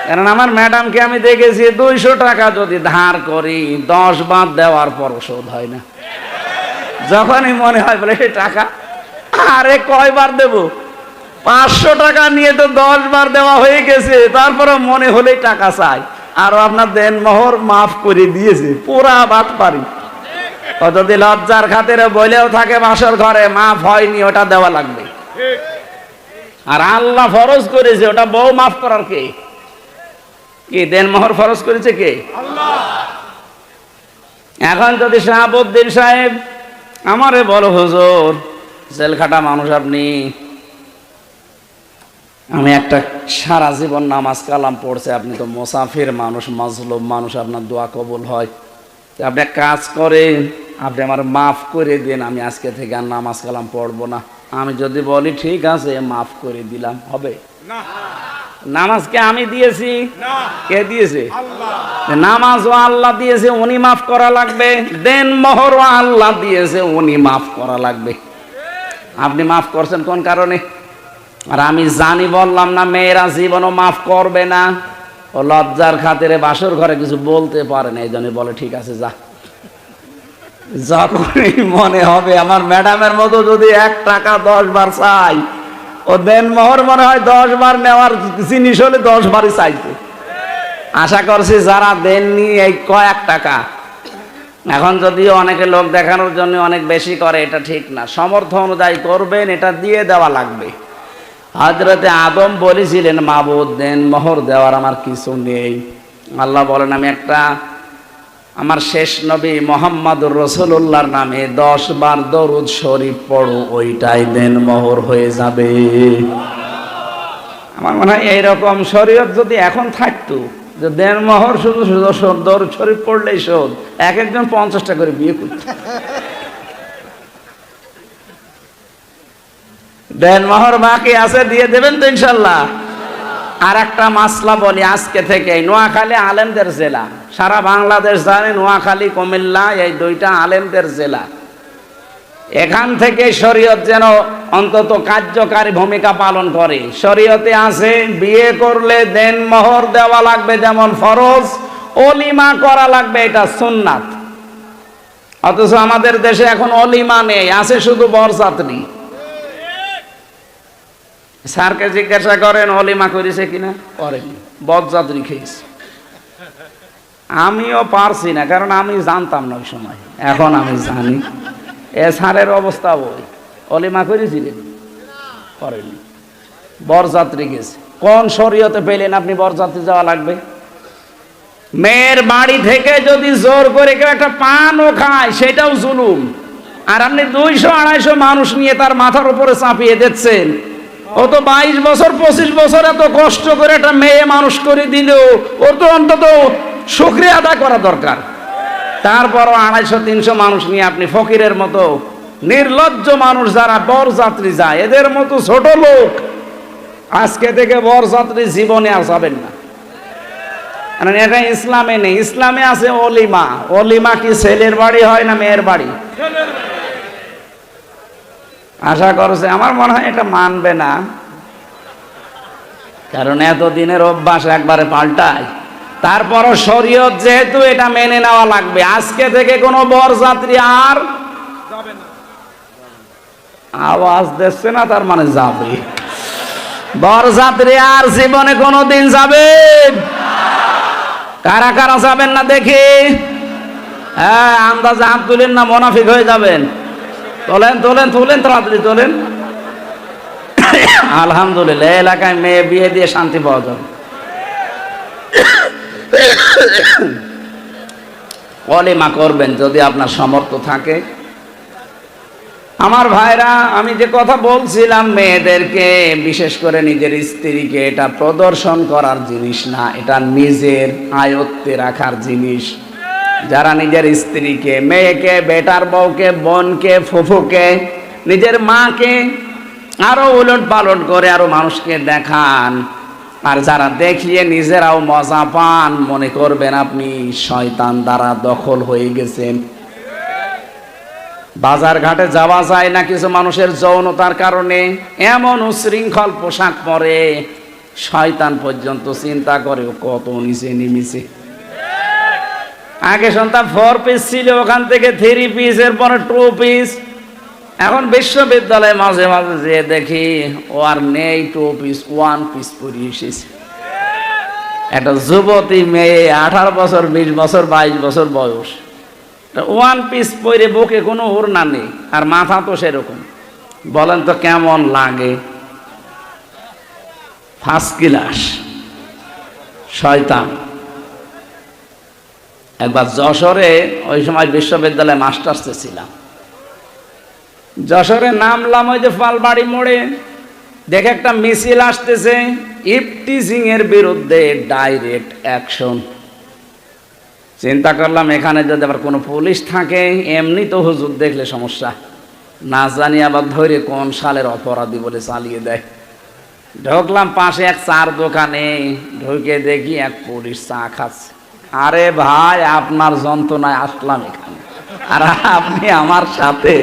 কারণ আমার ম্যাডামকে আমি দেখেছি 200 টাকা যদি ধার করি 10 বার দেওয়ার পর শোধ হয় না। যখনই মনে হয় বলে এই টাকা আরে কয়বার দেব, 500 টাকা নিয়ে তো 10 বার দেওয়া হয়ে গেছে, তারপরে মনে হলেই টাকা চাই। আর আপনার দেন মোহর মাফ করে দিয়েছে, পুরা বাদ পারি। ও যদি লজ্জার খাতিরে বলেও থাকে বাসর ঘরে মাফ হয়নি, ওটা দেওয়া লাগবে। আর আল্লাহ ফরজ করেছে, ওটা বউ মাফ করার কে? কি দেন মোহর ফরজ করেছে কে? আল্লাহ। এখন যদি শাহাবুদ্দিন সাহেব আমারে বলো হুজুর জেলখাটা মানুষ আপনি, আমি একটা সারা জীবন নামাজ কালাম পড়ছে, আপনি তো মুসাফির মানুষ, মাজলুম মানুষ, আপনার দোয়া কবুল হয়, আপনি এক কাজ করেন, আপনি আমার মাফ করে দেন, আমি আজকে থেকে আর নামাজ কালাম পড়বো না। আমি যদি বলি ঠিক আছে মাফ করে দিলাম, হবে? নামাজকে আমি দিয়েছি? কে দিয়েছে? নামাজও আল্লাহ দিয়েছে, উনি মাফ করা লাগবে। দেন মোহরও আল্লাহ দিয়েছে, উনি মাফ করা লাগবে। আপনি মাফ করছেন কোন কারণে? আর আমি জানি বললাম না মেয়েরা জীবনও মাফ করবে না, ও লজ্জার খাতিরে বাসর ঘরে কিছু বলতে পারে না, এই জন্য বলে ঠিক আছে যা। যখনই মনে হবে আমার ম্যাডামের মতো যদি 1 টাকা 10 বার চাই, ও দেন মোহর মনে হয় 10 বার নেওয়ার জিনিস হলে 10 বারই চাইছে। আশা করছি যারা দেননি এই কয়েক টাকা, এখন যদিও অনেকে লোক দেখানোর জন্য অনেক বেশি করে, এটা ঠিক না। সমর্থ অনুযায়ী করবেন, এটা দিয়ে দেওয়া লাগবে। হযরতে আদম বলেছিলেন মাবুদ দেন মোহর দেওয়ার আমার কিছু নেই। আল্লাহ বলেন আমি একটা আমার শেষ নবী মুহাম্মদুর রাসূলুল্লাহর নামে 10 বার দরুদ শরীফ পড়ো, ওইটাই দেন মোহর হয়ে যাবে। আমার মনে হয় এইরকম শরীয়ত যদি এখন থাকতো, যে দেন মোহর শুধু দরুদ শরীফ পড়লেই শোধ, এক একজন 50টা করে বিয়ে করত। দেন মোহর বাকি আছে, দিয়ে দেবেন তো ইনশাল্লাহ। আর একটা মাসলা বলি আজকে থেকে, নোয়াখালী আলেমদের জেলা, সারা বাংলাদেশ জানে নোয়াখালী কুমিল্লা এই 2টা আলেমদের জেলা। এখান থেকে শরীয়ত যেন অন্তত কার্যকারী ভূমিকা পালন করে। শরীয়তে আছে বিয়ে করলে দেন মোহর দেওয়া লাগবে যেমন ফরজ, অলিমা করা লাগবে এটা সুন্নাত। অথচ আমাদের দেশে এখন অলিমা নেই, আছে শুধু বরযাত্রী। স্যারকে জিজ্ঞাসা করেন অলিমা করেছে কিনা, করেনি, বরযাত্রী খেয়েছে। আমিও পারছি না, কারণ আমি জানতাম না ওই সময়, এখন আমি জানি। এ স্যারের অবস্থা ওই, অলিমা করেছিলেন, করেনি, বরযাত্রী গেছে। কোন শরীয়তে পেলেন আপনি বরযাত্রী যাওয়া লাগবে? মেয়ের বাড়ি থেকে যদি জোর করে কেউ একটা পানও খায় সেটাও জুলুম। আর আপনি 200-250 মানুষ নিয়ে তার মাথার উপরে চাপিয়ে দিচ্ছেন। ও তো 22 বছর 25 বছর এত কষ্ট করে একটা মেয়ে মানুষ করে দিল, ওর তো অন্তত শুকরিয়া আদায় করা দরকার। তারপরও 250-300 মানুষ নিয়ে আপনি ফকিরের মতো নির্লজ্জ মানুষ যারা বরযাত্রী যায়, এদের মতো ছোট লোক আজকে থেকে বরযাত্রী জীবনে আর যাবেন না। কারণ এটা ইসলামে নেই। ইসলামে আছে অলিমা। অলিমা কি ছেলের বাড়ি হয় না মেয়ের বাড়ি? আশা করছে, আমার মনে হয় এটা মানবে না। কারণ এতদিনের অভ্যাস একবারে পাল্টায়। তারপরও শরীয়ত যেহেতু এটা মেনে নেওয়া লাগবে, আজকে থেকে কোনো বরযাত্রী আর যাবে না। আওয়াজ দিচ্ছে না, তার মানে যাবে। বরযাত্রী আর জীবনে কোনোদিন যাবেন? কারা কারা যাবেন না দেখি? হ্যাঁ, আন্দাজে হাত তুলেন না, মুনাফিক হয়ে যাবেন। তোলেন তোলেন তোলেন, তাড়াতাড়ি তোলেন। আলহামদুলিল্লাহ, এলাকায় মেয়ে বিয়ে দিয়ে শান্তি পাওয়া যাবে। ওলিমা করবেন যদি আপনার সামর্থ্য থাকে। আমার ভাইরা, আমি যে কথা বলছিলাম, মেয়েদেরকে বিশেষ করে নিজের স্ত্রীকে এটা প্রদর্শন করার জিনিস না, এটা নিজের আয়ত্তে রাখার জিনিস। যারা নিজের স্ত্রীকে, মেয়েকে, বেটার বউকে, বোনকে, ফুফুকে, নিজের মাকে আরো উলট পালট করে আরো মানুষকে দেখান, আর যারা দেখিয়ে নিজেরাও মজা পান, মনে করবেন আপনি শয়তান দ্বারা দখল হয়ে গেছেন। বাজার ঘাটে যাওয়া যায় না কিছু মানুষের যৌনতার কারণে, এমন উশৃঙ্খল পোশাক পরে শয়তান পর্যন্ত চিন্তা করে কত নিচে নেমেছে। আগে শুনতাম 4 পিস ছিল, ওখান থেকে 3 পিস, এরপরে 2 পিস। এখন বিশ্ববিদ্যালয়ে মাঝে মাঝে যে দেখি ও আর নেই 2 পিস, 1 পিস পরে এসেছে। একটা যুবতী মেয়ে, 18 বছর, 20 বছর, 22 বছর বয়স, 1 পিস পরে, বুকে কোনো ওড়না নেই, আর মাথা তো সেরকম। বলেন তো কেমন লাগে? ফার্স্ট ক্লাস শয়তান। একবার যশোরে, ওই সময় বিশ্ববিদ্যালয়ে মাস্টার্সে ছিলাম, যশোরে নামলাম, ওই যে ফালবাড়ি মোড়ে দেখে একটা মিছিল আসতেছে, ইফটিজিং এর বিরুদ্ধে ডাইরেক্ট অ্যাকশন। চিন্তা করলাম এখানে যদি আবার কোনো পুলিশ থাকে, এমনি তো হুজুর দেখলে সমস্যা, না জানি আবার ধরে কোন সালের অপরাধী বলে চালিয়ে দেয়। ঢুকলাম পাশে এক চার দোকানে, ঢুকে দেখি এক পুলিশ চা খাচ্ছে। আরে ভাই, আপনার যন্ত্রণায় আসলাম এখানে, আর আপনি আমার সাথে।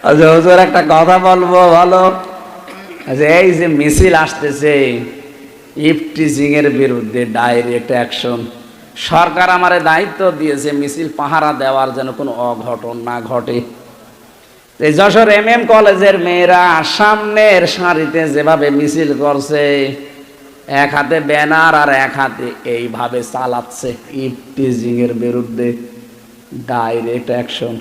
হুজুর একটা কথা বলবো, ভালো, এই যে মিছিল আসতেছে ইফটিজিং এর বিরুদ্ধে ডাইরেক্ট অ্যাকশন, সরকার আমারে দায়িত্ব দিয়েছে মিছিল পাহারা দেওয়ার, যেন কোনো অঘটন না ঘটে। এই যশোর MM কলেজের মেয়েরা সামনের সারিতে যেভাবে মিছিল করছে, এক হাতে ব্যানার আর এক হাতে এইভাবে চালাচ্ছে, ইফটিজিং এর বিরুদ্ধে ডাইরেক্ট অ্যাকশন।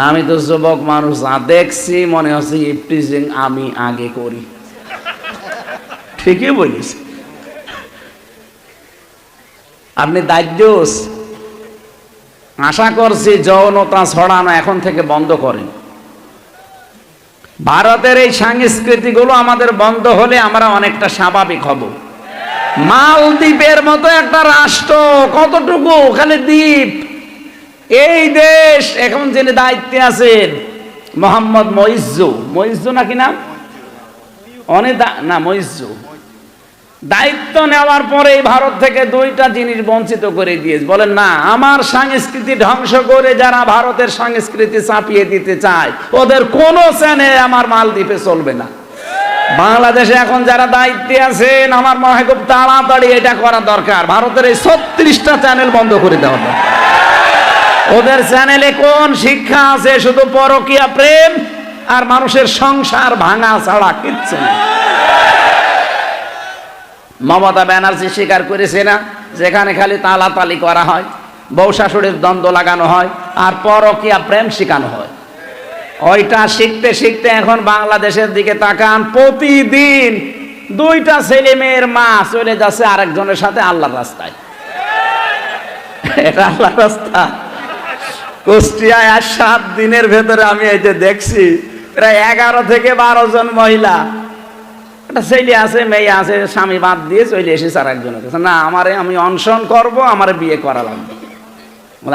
আমি তো যুবক মানুষ, যা দেখছি মনে হচ্ছে ইফটিজিং আমি আগে করি। ঠিকই বলিস, আপনি দায়িত্বস। আশা করছি যৌনতা ছড়ানো এখন থেকে বন্ধ করেন। ভারতের এই সংস্কৃতিগুলো আমাদের বন্ধ হলে আমরা অনেকটা স্বাভাবিক হব। মালদ্বীপের মতো একটা রাষ্ট্র, কতটুকু খালি দ্বীপ, এই দেশ এখন যিনি দায়িত্বে আছেন মোহাম্মদ মইজ্জু নাকি নাম, মইজ্জু, দায়িত্ব নেওয়ার পরে ভারত থেকে 2টা জিনিস বঞ্চিত করে দিয়েছে। বলেন না, আমার সংস্কৃতি ধ্বংস করে যারা ভারতের সংস্কৃতি চাপিয়ে দিতে চায়, ওদের কোনো চ্যানেল আমার মালদ্বীপে চলবে না। বাংলাদেশে এখন যারা দায়িত্বে আছেন, আমার মনে হয় খুব তাড়াতাড়ি এটা করা দরকার। ভারতের এই 36টা চ্যানেল বন্ধ করে দেওয়া দরকার। ওদের চ্যানেলে কোন শিক্ষা আছে? শুধু পরকীয়া প্রেম আর মানুষের সংসার ভাঙা ছাড়া কিচ্ছু নেই। মমতা ব্যানার্জি স্বীকার করেছে না, যেখানে খালি তালাতালি করা হয়, বউ শাশুড়ির দ্বন্দ্ব লাগানো হয়, আর পরকীয়া প্রেম শেখানো হয়। ওইটা শিখতে শিখতে এখন বাংলাদেশের দিকে তাকান, প্রতিদিন 2টা ছেলে মেয়ের মা চলে যাচ্ছে আরেকজনের সাথে আল্লাহর রাস্তায়। এটা আল্লাহর রাস্তা? কুষ্টিয়ায় আর 7 দিনের ভেতরে আমি এই যে দেখছি প্রায় 11 থেকে 12 জন মহিলা, একটা ছেলে আছে, মেয়ে আছে, স্বামী বাদ দিয়ে চলে এসেছে আর একজনের কাছে, না আমি অনশন করব, আমার বিয়ে করা লাগবে।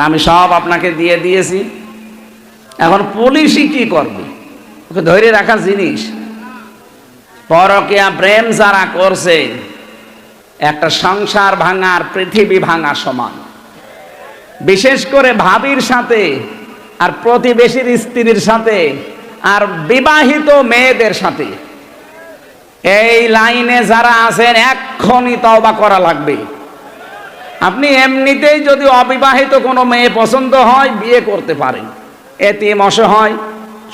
আমি সব আপনাকে দিয়ে দিয়েছি, এখন পুলিশই কি করবে? ওকে ধরে রাখার জিনিস। পরকীয়া প্রেম যারা করছে, একটা সংসার ভাঙার, পৃথিবী ভাঙা সমান। বিশেষ করে ভাবির সাথে, আর প্রতিবেশীর স্ত্রীর সাথে, আর বিবাহিত মেয়েদের সাথে। এই লাইনে যারা আছেন এক্ষুনি তওবা করা লাগবে। আপনি এমনিতেই যদি অবিবাহিত কোনো মেয়ে পছন্দ হয় বিয়ে করতে পারেন, এতিম অসহায়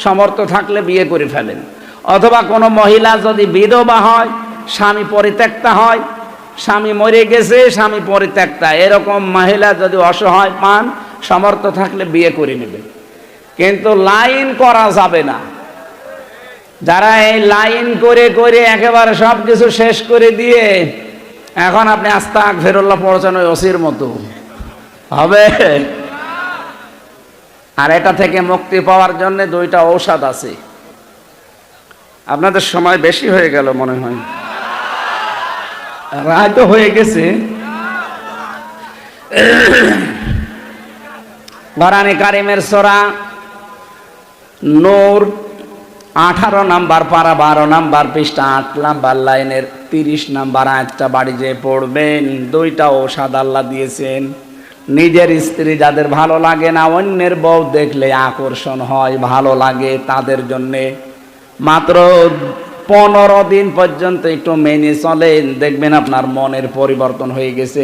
সমর্থ থাকলে বিয়ে করে ফেলেন। অথবা কোনো মহিলা যদি বিধবা হয়, স্বামী পরিত্যক্তা হয়, স্বামী মরে গেছে, স্বামী পরিত্যক্তা, এরকম মহিলা যদি অসহায় পান, সমর্থ থাকলে বিয়ে করে নেবেন। কিন্তু লাইন করা যাবে না। যারা এই লাইন করে করে একেবারে সব কিছু শেষ করে দিয়ে এখন আপনি আস্তাগফিরুল্লাহ পড়ছেন ওই ওসির মতো, হবে? আর এটা থেকে মুক্তি পাওয়ার জন্য দুইটা ঔষধ আছে। আপনাদের সময় বেশি হয়ে গেল মনে হয়, রাত তো হয়ে গেছে। কোরআনে কারিমের সূরা নূর 18 নাম্বার পারা 12 নাম্বার পৃষ্ঠা 8 নাম্বার লাইনের 30 নাম্বার আয়াতটা বাড়ি যেয়ে পড়বেন। দুইটা ঔষধ আল্লাহ দিয়েছেন। নিজের স্ত্রী যাদের ভালো লাগে না, অন্যের বউ দেখলে আকর্ষণ হয়, ভালো লাগে, তাদের জন্যে মাত্র 15 দিন পর্যন্ত একটু মেনে চলেন, দেখবেন আপনার মনের পরিবর্তন হয়ে গেছে।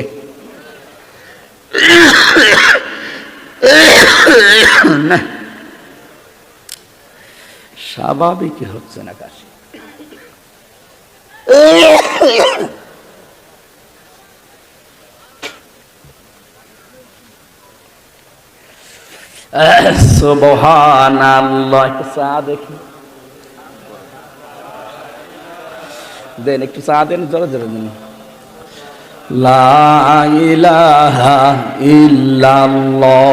স্বাভাবিক হচ্ছে না কাশি। সুবহানাল্লাহ। একটু চা দেখি দেন, একটু চা দেন, জোরে জোরে দেন। লা ইলাহা ইল্লাল্লাহ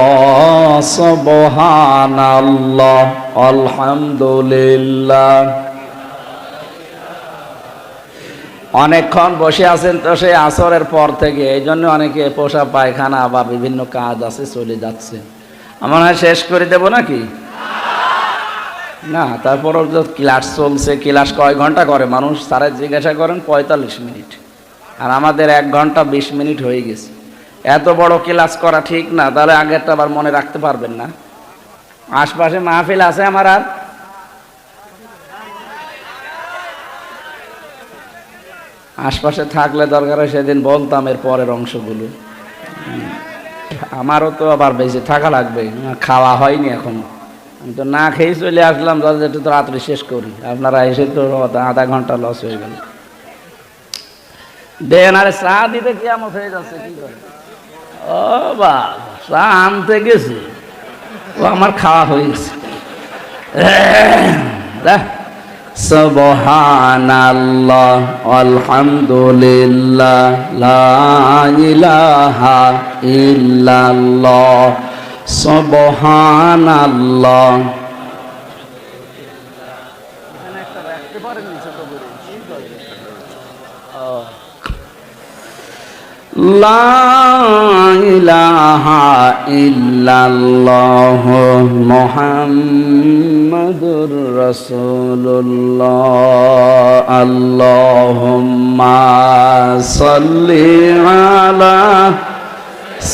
সুবহানাল্লাহ আলহামদুলিল্লাহ। অনেকক্ষণ বসে আছেন তো সেই আসরের পর থেকে, এই জন্য অনেকে পোষা পায়খানা বা বিভিন্ন কাজ আছে চলে যাচ্ছে। আমার হয় শেষ করে দেব নাকি? না, তারপরও ক্লাস চলছে। ক্লাস কয় ঘন্টা করে মানুষ? স্যারে জিজ্ঞাসা করেন 45 মিনিট, আর আমাদের 1 ঘন্টা 20 মিনিট হয়ে গেছে। এত বড় ক্লাস করা ঠিক না। তাহলে আগেরটা আবার মনে রাখতে পারবেন না। আশপাশে মাহফিল আছে আমার, আর আশপাশে থাকলে দরকার হয় সেদিন বলতাম এর পরের অংশগুলো। আমারও তো আবার বেশি থাকা লাগবে, খাওয়া হয়নি এখনো। আমি তো না খেয়ে চলে আসলাম, একটু তো রাত্রে শেষ করি। আপনারা এসে তো আধা ঘন্টা লস হয়ে গেল। দেন, আরে চা দিতে কিয়ামত হয়ে যাচ্ছে, কি করে? ও বা, চা আনতে গেছে, ও আমার খাওয়া হয়ে গেছে। সুবহানাল্লাহ আলহামদুলিল্লাহ লা ইলাহা ইল্লাল্লাহ সুবহানাল্লাহ। লা ইলাহা ইল্লাল্লাহ মুহাম্মাদুর রাসূলুল্লাহ। আল্লাহুম্মা সাল্লি আলা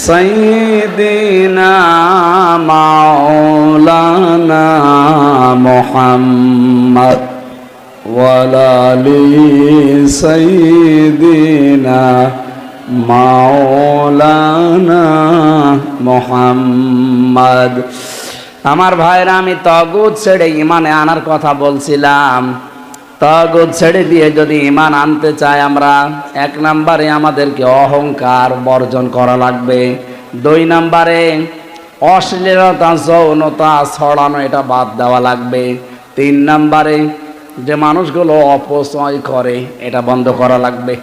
সাইয়্যিদিনা মাওলানা মুহাম্মদ ওয়া আলি সাইয়্যিদিনা মাওলানা মুহাম্মদ। আমার ভাইরা, আমি তাগুত ছেড়ে ইমানে আনার কথা বলছিলাম। তাগুত ছেড়ে দিয়ে যদি ইমান আনতে চাই আমরা, 1 নম্বরে আমাদেরকে অহংকার বর্জন করা লাগবে। 2 নম্বরে অশ্লীলতা যৌনতা ছড়ানো, এটা বাদ দেওয়া লাগবে। 3 নম্বরে যে মানুষগুলো অপচয় করে, এটা বন্ধ করা লাগবে।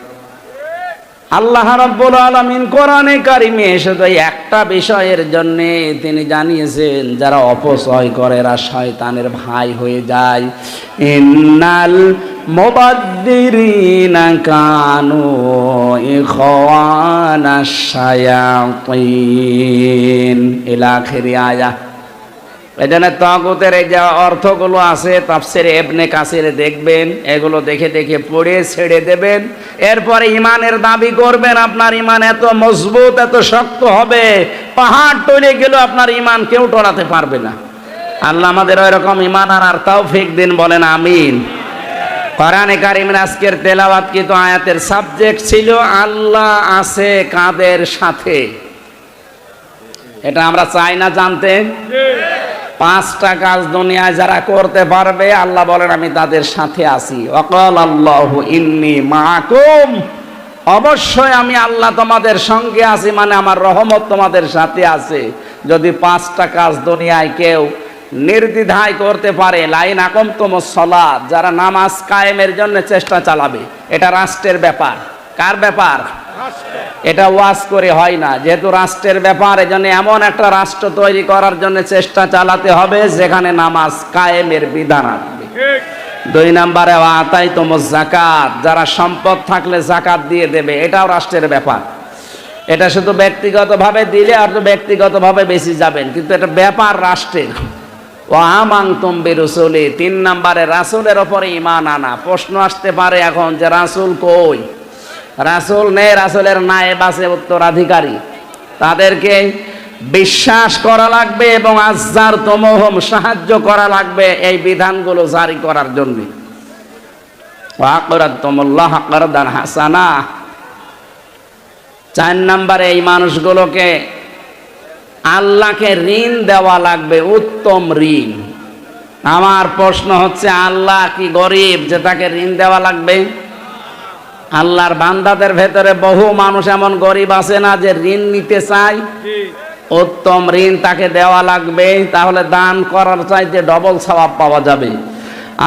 আল্লাহ রাব্বুল আলামিন কোরআনে কারিমে শুধু একটা বিষয়ের জন্য তিনি জানিয়েছেন, যারা অপচয় করে এরা শয়তানের ভাই হয়ে যায়। ইন্নাল মুবাদ্দিরিনা কানু ইখওয়ানাশ শায়াতিন ইলা আখিরি আয়াত। এজন্য তাগুতের এই যে অর্থগুলো আছে তাফসিরে ইবনে কাসিরে দেখবেন, এগুলো দেখে দেখে পড়ে ছেড়ে দেবেন। এরপরে ইমানের দাবি করবেন। আপনার ইমান এত মজবুত, এত শক্ত হবে, পাহাড় টলে গেলেও আপনার ইমান কেউ টলাতে পারবে না। আল্লাহ আমাদের ওই রকম ইমান আর তৌফিক দিন, বলেন আমিন। কোরআনে কারিমের আজকের তেলাওয়াতকৃত আয়াতের সাবজেক্ট ছিল আল্লাহ আছে কাদের সাথে। এটা আমরা চাই না জানতে। 5টা কাজ দুনিয়ায় যারা করতে পারবে আল্লাহ বলেন আমি তাদের সাথে আছি। ওয়াকাল আল্লাহু ইন্নী মাআকুম, অবশ্যই আমি আল্লাহ তোমাদের সঙ্গে আছি, মানে আমার রহমত তোমাদের সাথে আছে। যদি 5টা কাজ দুনিয়ায় কেউ নির্দ্বিধায় করতে পারে, লাইন আকামতুমুস সালাত, যারা নামাজ কায়েমের জন্য চেষ্টা চালাবে, এটা রাষ্ট্রের ব্যাপার। কার ব্যাপার? এটা ওয়াজ করে হয় না, যেহেতু রাষ্ট্রের ব্যাপার, এজন্য এমন একটা রাষ্ট্র তৈরি করার জন্য চেষ্টা চালাতে হবে যেখানে নামাজ কায়েমের বিধান আসবে। 2 নম্বরে আতাইতুমুজ যাকাত, যারা সম্পদ থাকলে যাকাত দিয়ে দেবে, এটাও রাষ্ট্রের ব্যাপার। এটা শুধু ব্যক্তিগতভাবে দিলে আর তো ব্যক্তিগতভাবে বেশি যাবেন, কিন্তু এটা ব্যাপার রাষ্ট্রের। ওয়া আমানতুম বিরুসুলি, 3 নম্বরে রাসূলের উপরে ঈমান আনা। প্রশ্ন আসতে পারে এখন যে রাসূল কই? রাসূল নেই, রাসূলের নায়েব আছে, উত্তরাধিকারী। তাদেরকে বিশ্বাস করা লাগবে এবং আজ্জার তমহম, সাহায্য করা লাগবে এই বিধানগুলো জারি করার জন্য। ওয়া আকরাতুমুল্লাহ আকরাদান হাসানা। 4 নম্বরে এই মানুষগুলোকে আল্লাহকে ঋণ দেওয়া লাগবে, উত্তম ঋণ। আমার প্রশ্ন হচ্ছে, আল্লাহ কি গরিব যে তাকে ঋণ দেওয়া লাগবে? আল্লাহর বান্দাদের ভেতরে বহু মানুষ এমন গরিব আছে না যে ঋণ নিতে চায়? উত্তম ঋণ তাকে দেওয়া লাগবে, তাহলে দান করার চাইতে ডবল সওয়াব পাওয়া যাবে।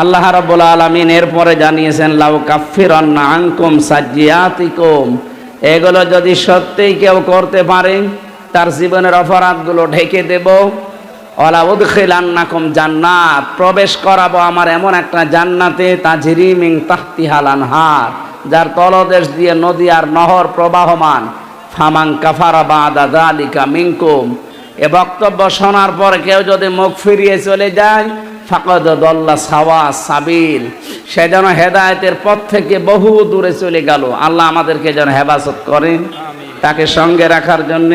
আল্লাহ রাব্বুল আলামিন এরপরে জানিয়েছেন লাউ কাফিরান্না আনকুম সাজ্জিয়াতিকুম, এগুলো যদি সত্যিই কেউ করতে পারে তার জীবনের অপরাধগুলো ঢেকে দেব। ওয়ালা উদখিলান্নাকুম জান্নাত, প্রবেশ করাবো আমার এমন একটা জান্নাতে তাজরি মিন তাহতিহাল আনহার, যার তলদেশ দিয়ে নদী আর নহর প্রবাহমান। ফামান কাফারা বাদা যালিকা মিনকুম, এ বক্তব্য শোনার পর কেউ যদি মুখ ফিরিয়ে চলে যায়, ফাকাদ দাল্লা সাওয়া সাবিল, সে যেন হেদায়েতের পথ থেকে বহু দূরে চলে গেল। আল্লাহ আমাদেরকে যেন হেফাজত করেন, তাকে সঙ্গে রাখার জন্য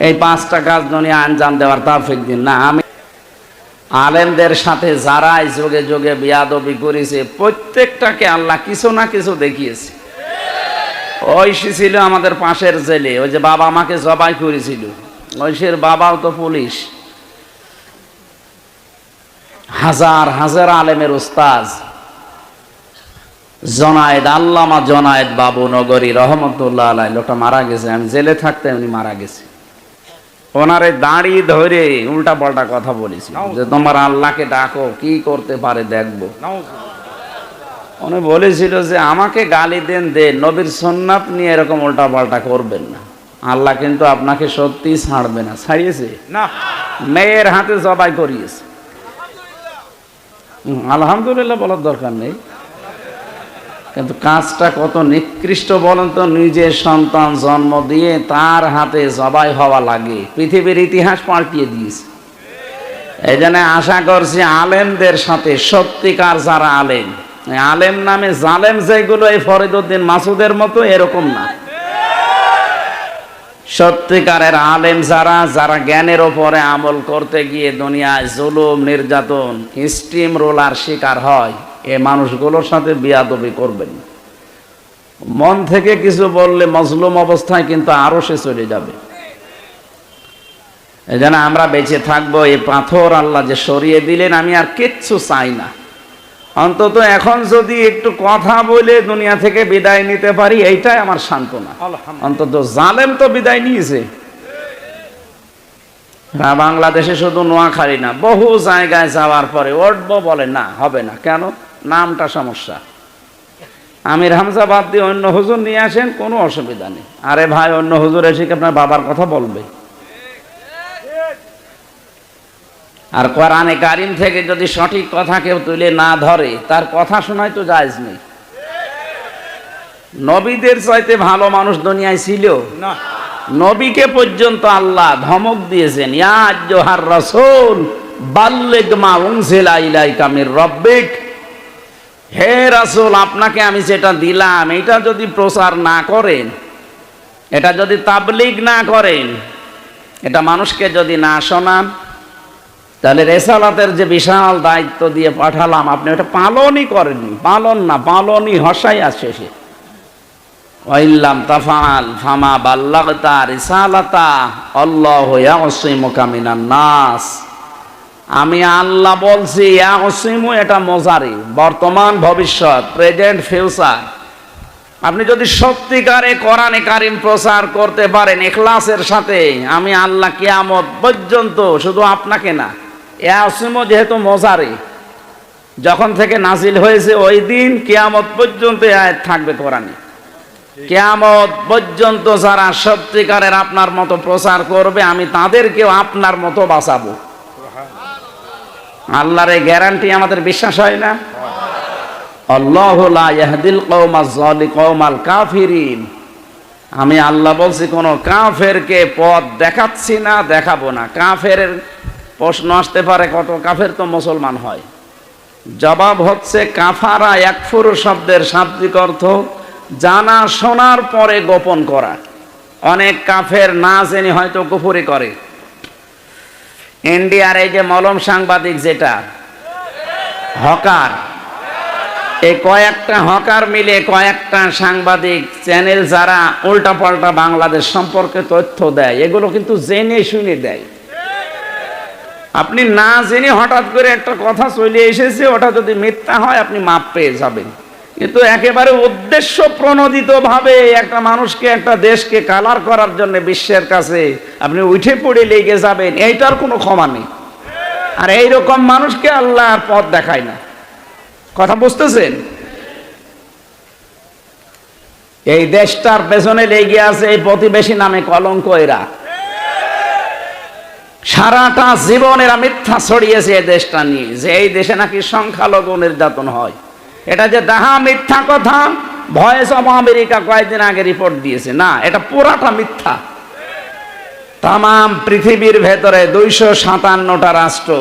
এই 5টা কাজ দুনিয়া আঞ্জাম দেওয়ার তৌফিক দিন। না, আমি আলেমদের সাথে যারাই যোগে যোগে বিয়াদবি করেছে প্রত্যেকটাকে আল্লাহ কিছু না কিছু দেখিয়েছে। ঐশী ছিল আমাদের পাশের জেলে, ওই যে বাবা আমাকে জবাই করেছিল, ঐশীর বাবাও তো পুলিশ। হাজার হাজার আলেমের উস্তাজ জনায়েদ, আল্লামা জনায়েদ বাবু নগরী রহমতুল্লাহ আলাইহি, লোকটা মারা গেছে। আমি জেলে থাকতে উনি মারা গেছে। ওনারে দাঁড়ি ধরে উল্টা পাল্টা কথা বলেছি যে তোমার আল্লাহকে ডাকো, কি করতে পারে দেখবো। উনি বলেছিল যে আমাকে গালি দেন, নবীর সুন্নাত নিয়ে এরকম উল্টা পাল্টা করবেন না, আল্লাহ কিন্তু আপনাকে সত্যি ছাড়বে না। ছাড়িয়েছে না, মেয়ের হাতে জবাই করিয়েছে। আলহামদুলিল্লাহ বলার দরকার নেই, কিন্তু কাজটা কত নিকৃষ্ট বলেন তো। নিজের সন্তান জন্ম দিয়ে তার হাতে জবাই হওয়া লাগে, পৃথিবীর ইতিহাস পাল্টিয়ে দিয়েছে। এই জন্য আশা করছি আলেমদের সাথে, সত্যিকার যারা আলেম, আলেম নামে জালেম যেগুলো এই ফরিদউদ্দিন মাসুদের মতো এরকম না, সত্যিকারের আলেম যারা, যারা জ্ঞানের ওপরে আমল করতে গিয়ে দুনিয়ায় জুলুম নির্যাতন স্টিম রোলার শিকার হয়, এ মানুষগুলোর সাথে বিয়াদবি করবেন। মন থেকে কিছু বললে মজলুম অবস্থায় কিন্তু আরো সে চলে যাবে। এজন্য আমরা বেঁচে থাকবো, এই পাথর আল্লাহ যে সরিয়ে দিলেন, আমি আর কিচ্ছু চাই না। অন্তত এখন যদি একটু কথা বলে দুনিয়া থেকে বিদায় নিতে পারি, এইটাই আমার সান্ত্বনা। অন্তত জালেম তো বিদায় নিয়েছে। বাংলাদেশে শুধু নোয়াখালী না, বহু জায়গায় যাওয়ার পরে উঠবো বলে না, হবে না। কেন? নামটা সমস্যা। আমির হামজা বাদ দিয়ে অন্য হুজুর নিয়ে আসেন, কোনো অসুবিধা নেই। আরে ভাই, অন্য হুজুর এসে কি আপনার বাবার কথা বলবে? আর কোরআনে কারিম থেকে যদি সঠিক কথা কেউ তুলে না ধরে, তার কথা শোনাই তো জায়েজ নেই। নবীদের চাইতে ভালো মানুষ দুনিয়ায় ছিল না। নবীকে পর্যন্ত আল্লাহ ধমক দিয়েছেন, ইয়া আইয়ুহার রাসূল বাল্লিগ মা উনজিলা ইলাইকা মির রাব্বিক, হে রাসূল, আপনাকে আমি যেটা দিলাম এটা যদি প্রচার না করেন, এটা যদি তাবলীগ না করেন, এটা মানুষকে যদি না শোনান, তাহলে রেসালাতের যে বিশাল দায়িত্ব দিয়ে পাঠালাম, আপনি ওটা পালনই করেননি। পালন না, পালনই হসাই আছে সে। ওয়াইল্লাম তাফআল ফামা বাল্লাগতা রিসালাতা আল্লাহু ইয়াসিমুকা মিনান নাস। আমি আল্লাহ বলছি, ইয়াসিমু এটা মুজারি, বর্তমান ভবিষ্যৎ, প্রেজেন্ট ফিউচার। আপনি যদি সত্যিকারে কোরআনে কারিম প্রচার করতে পারেন ইখলাসের সাথে, আমি আল্লাহ কিয়ামত পর্যন্ত, শুধু আপনাকে না, ইয়াসিমু যেহেতু মুজারি, যখন থেকে নাজিল হয়েছে ওই দিন কিয়ামত পর্যন্ত এই আয়াত থাকবে কোরআনে। কিয়ামত পর্যন্ত যারা সত্যিকারের আপনার মতো প্রচার করবে, আমি তাদেরকেও আপনার মতো বাঁচাবো। আল্লাহর এই গ্যারান্টি আমাদের বিশ্বাস হয় না? আল্লাহু লা ইয়াহদিল কওমাজ কওমাল কাফিরিন। আমি আল্লাহ বলছি, কোন কাফেরকে পথ দেখাচ্ছি না, দেখাবো না। কাফের প্রশ্ন আসতে পারে, কত কাফের তো মুসলমান হয়। জবাব হচ্ছে, কাফারা ইয়াকফুরু শব্দের শাব্দিক অর্থ জানা শোনার পরে গোপন করা। অনেক কাফের না জেনে হয়তো কুফরি করে। ইন্ডিয়ার এই যে মলম সাংবাদিক, যেটা হকার, এই কয়েকটা হকার মিলে কয়েকটা সাংবাদিক চ্যানেল যারা উল্টাপাল্টা বাংলাদেশ সম্পর্কে তথ্য দেয়, এগুলো কিন্তু জেনে শুনে দেয়। আপনি না জেনে হঠাৎ করে একটা কথা চলে এসেছে, ওটা যদি মিথ্যা হয় আপনি মাপ পেয়ে যাবেন। কিন্তু একেবারে উদ্দেশ্য প্রণোদিত ভাবে একটা মানুষকে, একটা দেশকে কালার করার জন্য বিশ্বের কাছে আপনি উঠে পড়ে লেগে যাবেন, এইটার কোনো ক্ষমা নেই। আর এইরকম মানুষকে আল্লাহর পথ দেখায় না। কথা বুঝতেছেন? এই দেশটার পেছনে লেগে আছে এই প্রতিবেশী নামে কলঙ্ক। এরা সারাটা জীবন এরা মিথ্যা ছড়িয়েছে এই দেশটা নিয়ে, যে এই দেশে নাকি সংখ্যালঘু নির্যাতন হয়। এটা যে দাহা মিথ্যা কথা, ভয়েস অফ আমেরিকা কয়েকদিন আগে রিপোর্ট দিয়েছে, না, এটা পুরাটা মিথ্যা। তাম পৃথিবীর ভেতরে 257টা রাষ্ট্র,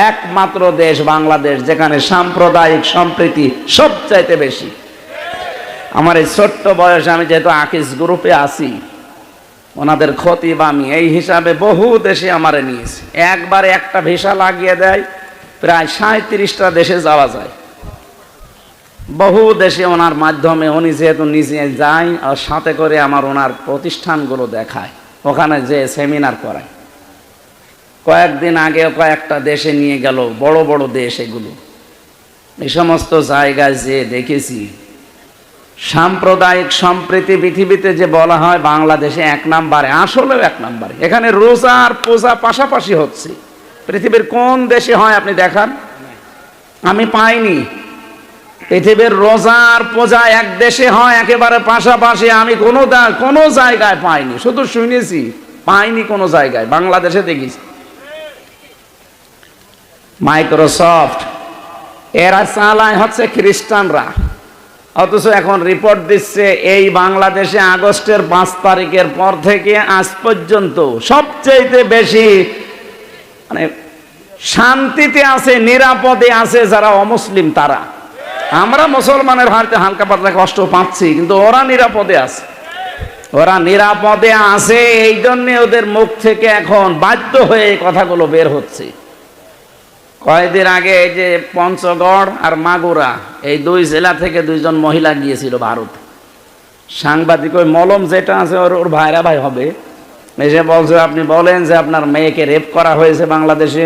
একমাত্র দেশ বাংলাদেশ যেখানে সাম্প্রদায়িক সম্প্রীতি সবচাইতে বেশি। আমার এই ছোট্ট বয়সে আমি যেহেতু আকিস গ্রুপে আছি, ওনাদের খতিব আমি, এই হিসাবে বহু দেশে আমারে নিয়েছে। একবারে একটা ভিসা লাগিয়ে দেয়, প্রায় 37টা দেশে যাওয়া যায়। বহু দেশে ওনার মাধ্যমে, উনি যেহেতু নিজে যায় আর সাথে করে আমার ওনার প্রতিষ্ঠানগুলো দেখায়, ওখানে যে সেমিনার করায়। কয়েকদিন আগে কয়েকটা দেশে নিয়ে গেল, বড় বড় দেশ এগুলো। এই সমস্ত জায়গায় যে দেখেছি সাম্প্রদায়িক সম্প্রীতি পৃথিবীতে যে বলা হয় বাংলাদেশে 1 নম্বরে, আসলেও 1 নম্বরে। এখানে রোজা আর পূজা পাশাপাশি হচ্ছে। পৃথিবীর কোন দেশে হয় আপনি দেখান, আমি পাইনি। পৃথিবীর রোজা আর পূজা এক দেশে হয় একেবারে পাশাপাশি, আমি কোনো জায়গায় পাইনি, শুধু শুনেছি, পাইনি কোনো জায়গায়। বাংলাদেশে দেখেছি। মাইক্রোসফট এরা চালায় হচ্ছে খ্রিস্টানরা, অথচ এখন রিপোর্ট দিচ্ছে এই বাংলাদেশে আগস্টের 5 তারিখের পর থেকে আজ পর্যন্ত সবচেয়ে বেশি মানে শান্তিতে আছে, নিরাপদে আছে যারা অমুসলিম তারা। আমরা মুসলমানের হাতে হালকা পাতলা কষ্ট পাচ্ছি, কিন্তু ওরা নিরাপদে আছে। ওরা নিরাপদে আছে, এই জন্যে ওদের মুখ থেকে এখন বাধ্য হয়ে এই কথাগুলো বের হচ্ছে। কয়েকদিন আগে এই যে পঞ্চগড় আর মাগুরা, এই 2 জেলা থেকে 2 জন মহিলা গিয়েছিল ভারত। সাংবাদিক ওই মলম যেটা আছে ওর ভাইরা ভাই হবে, এসে বলছে, আপনি বলেন যে আপনার মেয়েকে রেপ করা হয়েছে বাংলাদেশে,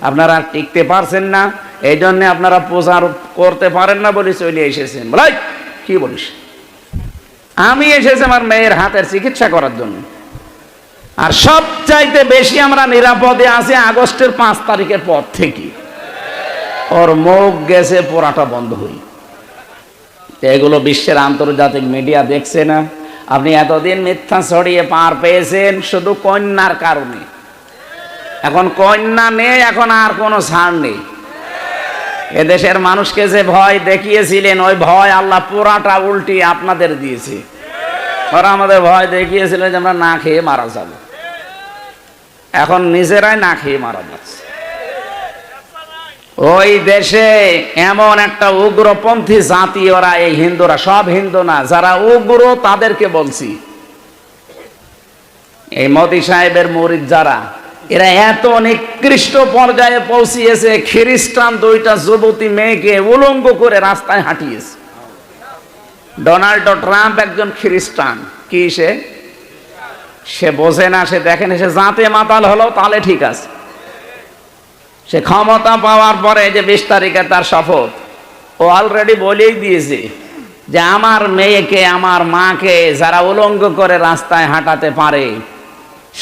আপনারা টিকতে পারছেন না, এই জন্যে আপনারা প্রচার করতে পারেন না বলে চলে এসেছেন। বলে কি বলিস? আমি এসেছি আমার মেয়ের হাতের চিকিৎসা করার জন্য। আর সবচাইতে বেশি আমরা নিরাপদে আছি আগস্টের 5 তারিখের পর থেকে। ওর মুখ গেছে পোড়াটা বন্ধ হই। এগুলো বিশ্বের আন্তর্জাতিক মিডিয়া দেখছে না? আপনি এতদিন মিথ্যা ছড়িয়ে পার পেয়েছেন শুধু কন্যার কারণে। এখন কন্যা নেই, এখন আর কোনো ছাড় নেই। এদেশের মানুষকে যে ভয় দেখিয়েছিলেন, ওই ভয় আল্লাহ পুরাটা উল্টিয়ে আপনাদের দিয়েছে। ওরা আমাদের ভয় দেখিয়েছিল যে আমরা না খেয়ে মারা যাব, এখন নিজেরাই না খেয়ে মারা যাচ্ছে। ওই দেশে এমন একটা উগ্রপন্থী জাতি, ওরা এই হিন্দুরা, সব হিন্দু না, যারা উগ্র তাদেরকে বলছি। এই মোদি সাহেবের মুরিদ যারা, এরা এত নিকৃষ্ট পর্যায়ে পৌঁছিয়েছে, খ্রিস্টান 2টা যুবতী মেয়েকে উলঙ্গ করে রাস্তায় হাঁটিয়েছে। ডোনাল্ড ট্রাম্প একজন খ্রিস্টান, কি সে বোঝে না, সে দেখেন সে জাতে মাতাল হলো তাহলে ঠিক আছে। সে ক্ষমতা পাওয়ার পরে যে 20 তারিখে তার শপথ, ও অলরেডি বলেই দিয়েছে যে আমার মেয়েকে, আমার মাকে যারা উলঙ্গ করে রাস্তায় হাঁটাতে পারে,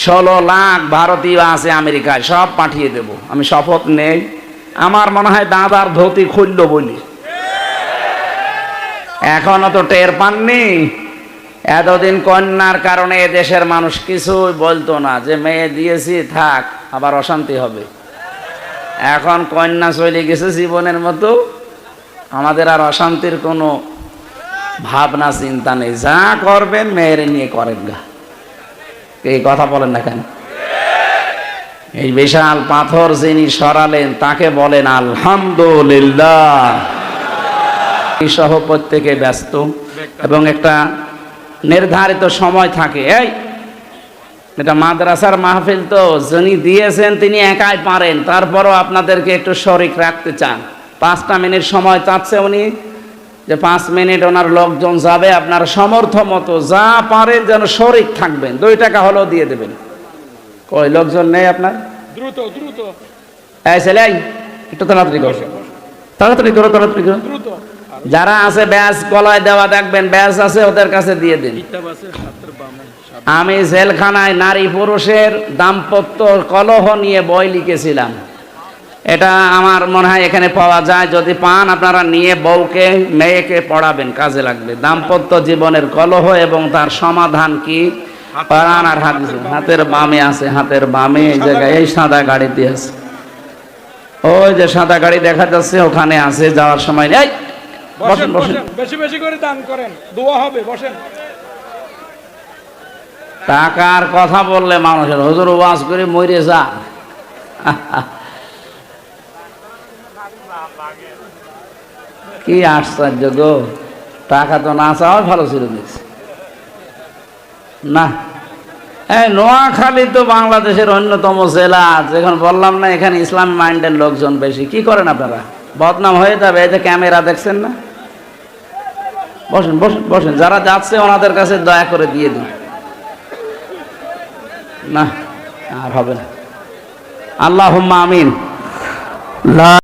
16 লাখ ভারতীয় আছে আমেরিকায়, সব পাঠিয়ে দেব। আমি শপথ নেই, আমার মনে হয় দাদার ধুতি খুললো বলি। এখনো তো টের পাননি। এতদিন কন্যার কারণে দেশের মানুষ কিছুই বলতো না, যে মেয়ে দিয়েছি থাক, আবার অশান্তি হবে। এখন কন্যা চলে গেছে জীবনের মতো, আমাদের আর অশান্তির কোনো ভাবনা চিন্তা নেই। যা করবেন মেয়ের নিয়ে করেন গা। এই কথা বলেন না কেন? এই বিশাল পাথর যিনি সরালেন তাকে বলেন আলহামদুলিল্লাহ। সহ প্রত্যেকে ব্যস্ত এবং একটা নির্ধারিত সময় থাকে। এটা মাদ্রাসার মাহফিল, তো যিনি দিয়েছেন তিনি একাই পারেন, তারপরও আপনাদেরকে একটু শরিক রাখতে চান। 5টা মিনিট সময় চাচ্ছে উনি, যে 5 মিনিট ওনার লোকজন যাবে, আপনার সমর্থ মতো যা পারেন যেন শরিক থাকবেন, 2 টাকা হলেও দিয়ে দেবেন। কই লোকজন নেই আপনার? দ্রুত দ্রুত এই ছেলে, একটু তাড়াতাড়ি করো, তাড়াতাড়ি করো, তাড়াতাড়ি করো। দ্রুত। যারা আছে ব্যাস গলায় দেওয়া দেখবেন, ব্যাস আছে ওদের কাছে দিয়ে দিন। আমি জেলখানায় নারী পুরুষের দাম্পত্য কলহ নিয়ে বই লিখেছিলাম। এটা আমার মনে হয় এখানে পাওয়া যায়, যদি পান আপনারা নিয়ে বউকে মেয়েকে পড়াবেন, কাজে লাগবে। দাম্পত্য জীবনের কলহ এবং তার সমাধান কি, কোরআন আর হাদিস। হাতের বামে আছে, হাতের বামে এই জায়গায়, এই সাদা গাড়িতে আছে। ওই যে সাদা গাড়ি দেখা যাচ্ছে ওখানে আছে, যাওয়ার সময় নেই। বসেন বসেন, বেশি বেশি করে দান করেন, দোয়া হবে, বসেন। টাকার কথা বললে মানুষের হুজুর ওয়াজ করে মরে যা। কি আশ্চর্য গো, টাকা তো না চাওয়া ভালো ছিল দেখছি না। নোয়াখালী তো বাংলাদেশের অন্যতম জেলা, যেখানে বললাম না এখানে ইসলাম মাইন্ডের লোকজন বেশি। কি করেন আপনারা? বদনাম হয়ে যাবে। এই যে ক্যামেরা দেখছেন না, বসেন বসেন বসেন, যারা যাচ্ছে ওনাদের কাছে দয়া করে দিয়ে দিন। না আর হবে না। আল্লাহুম্মা আমিন।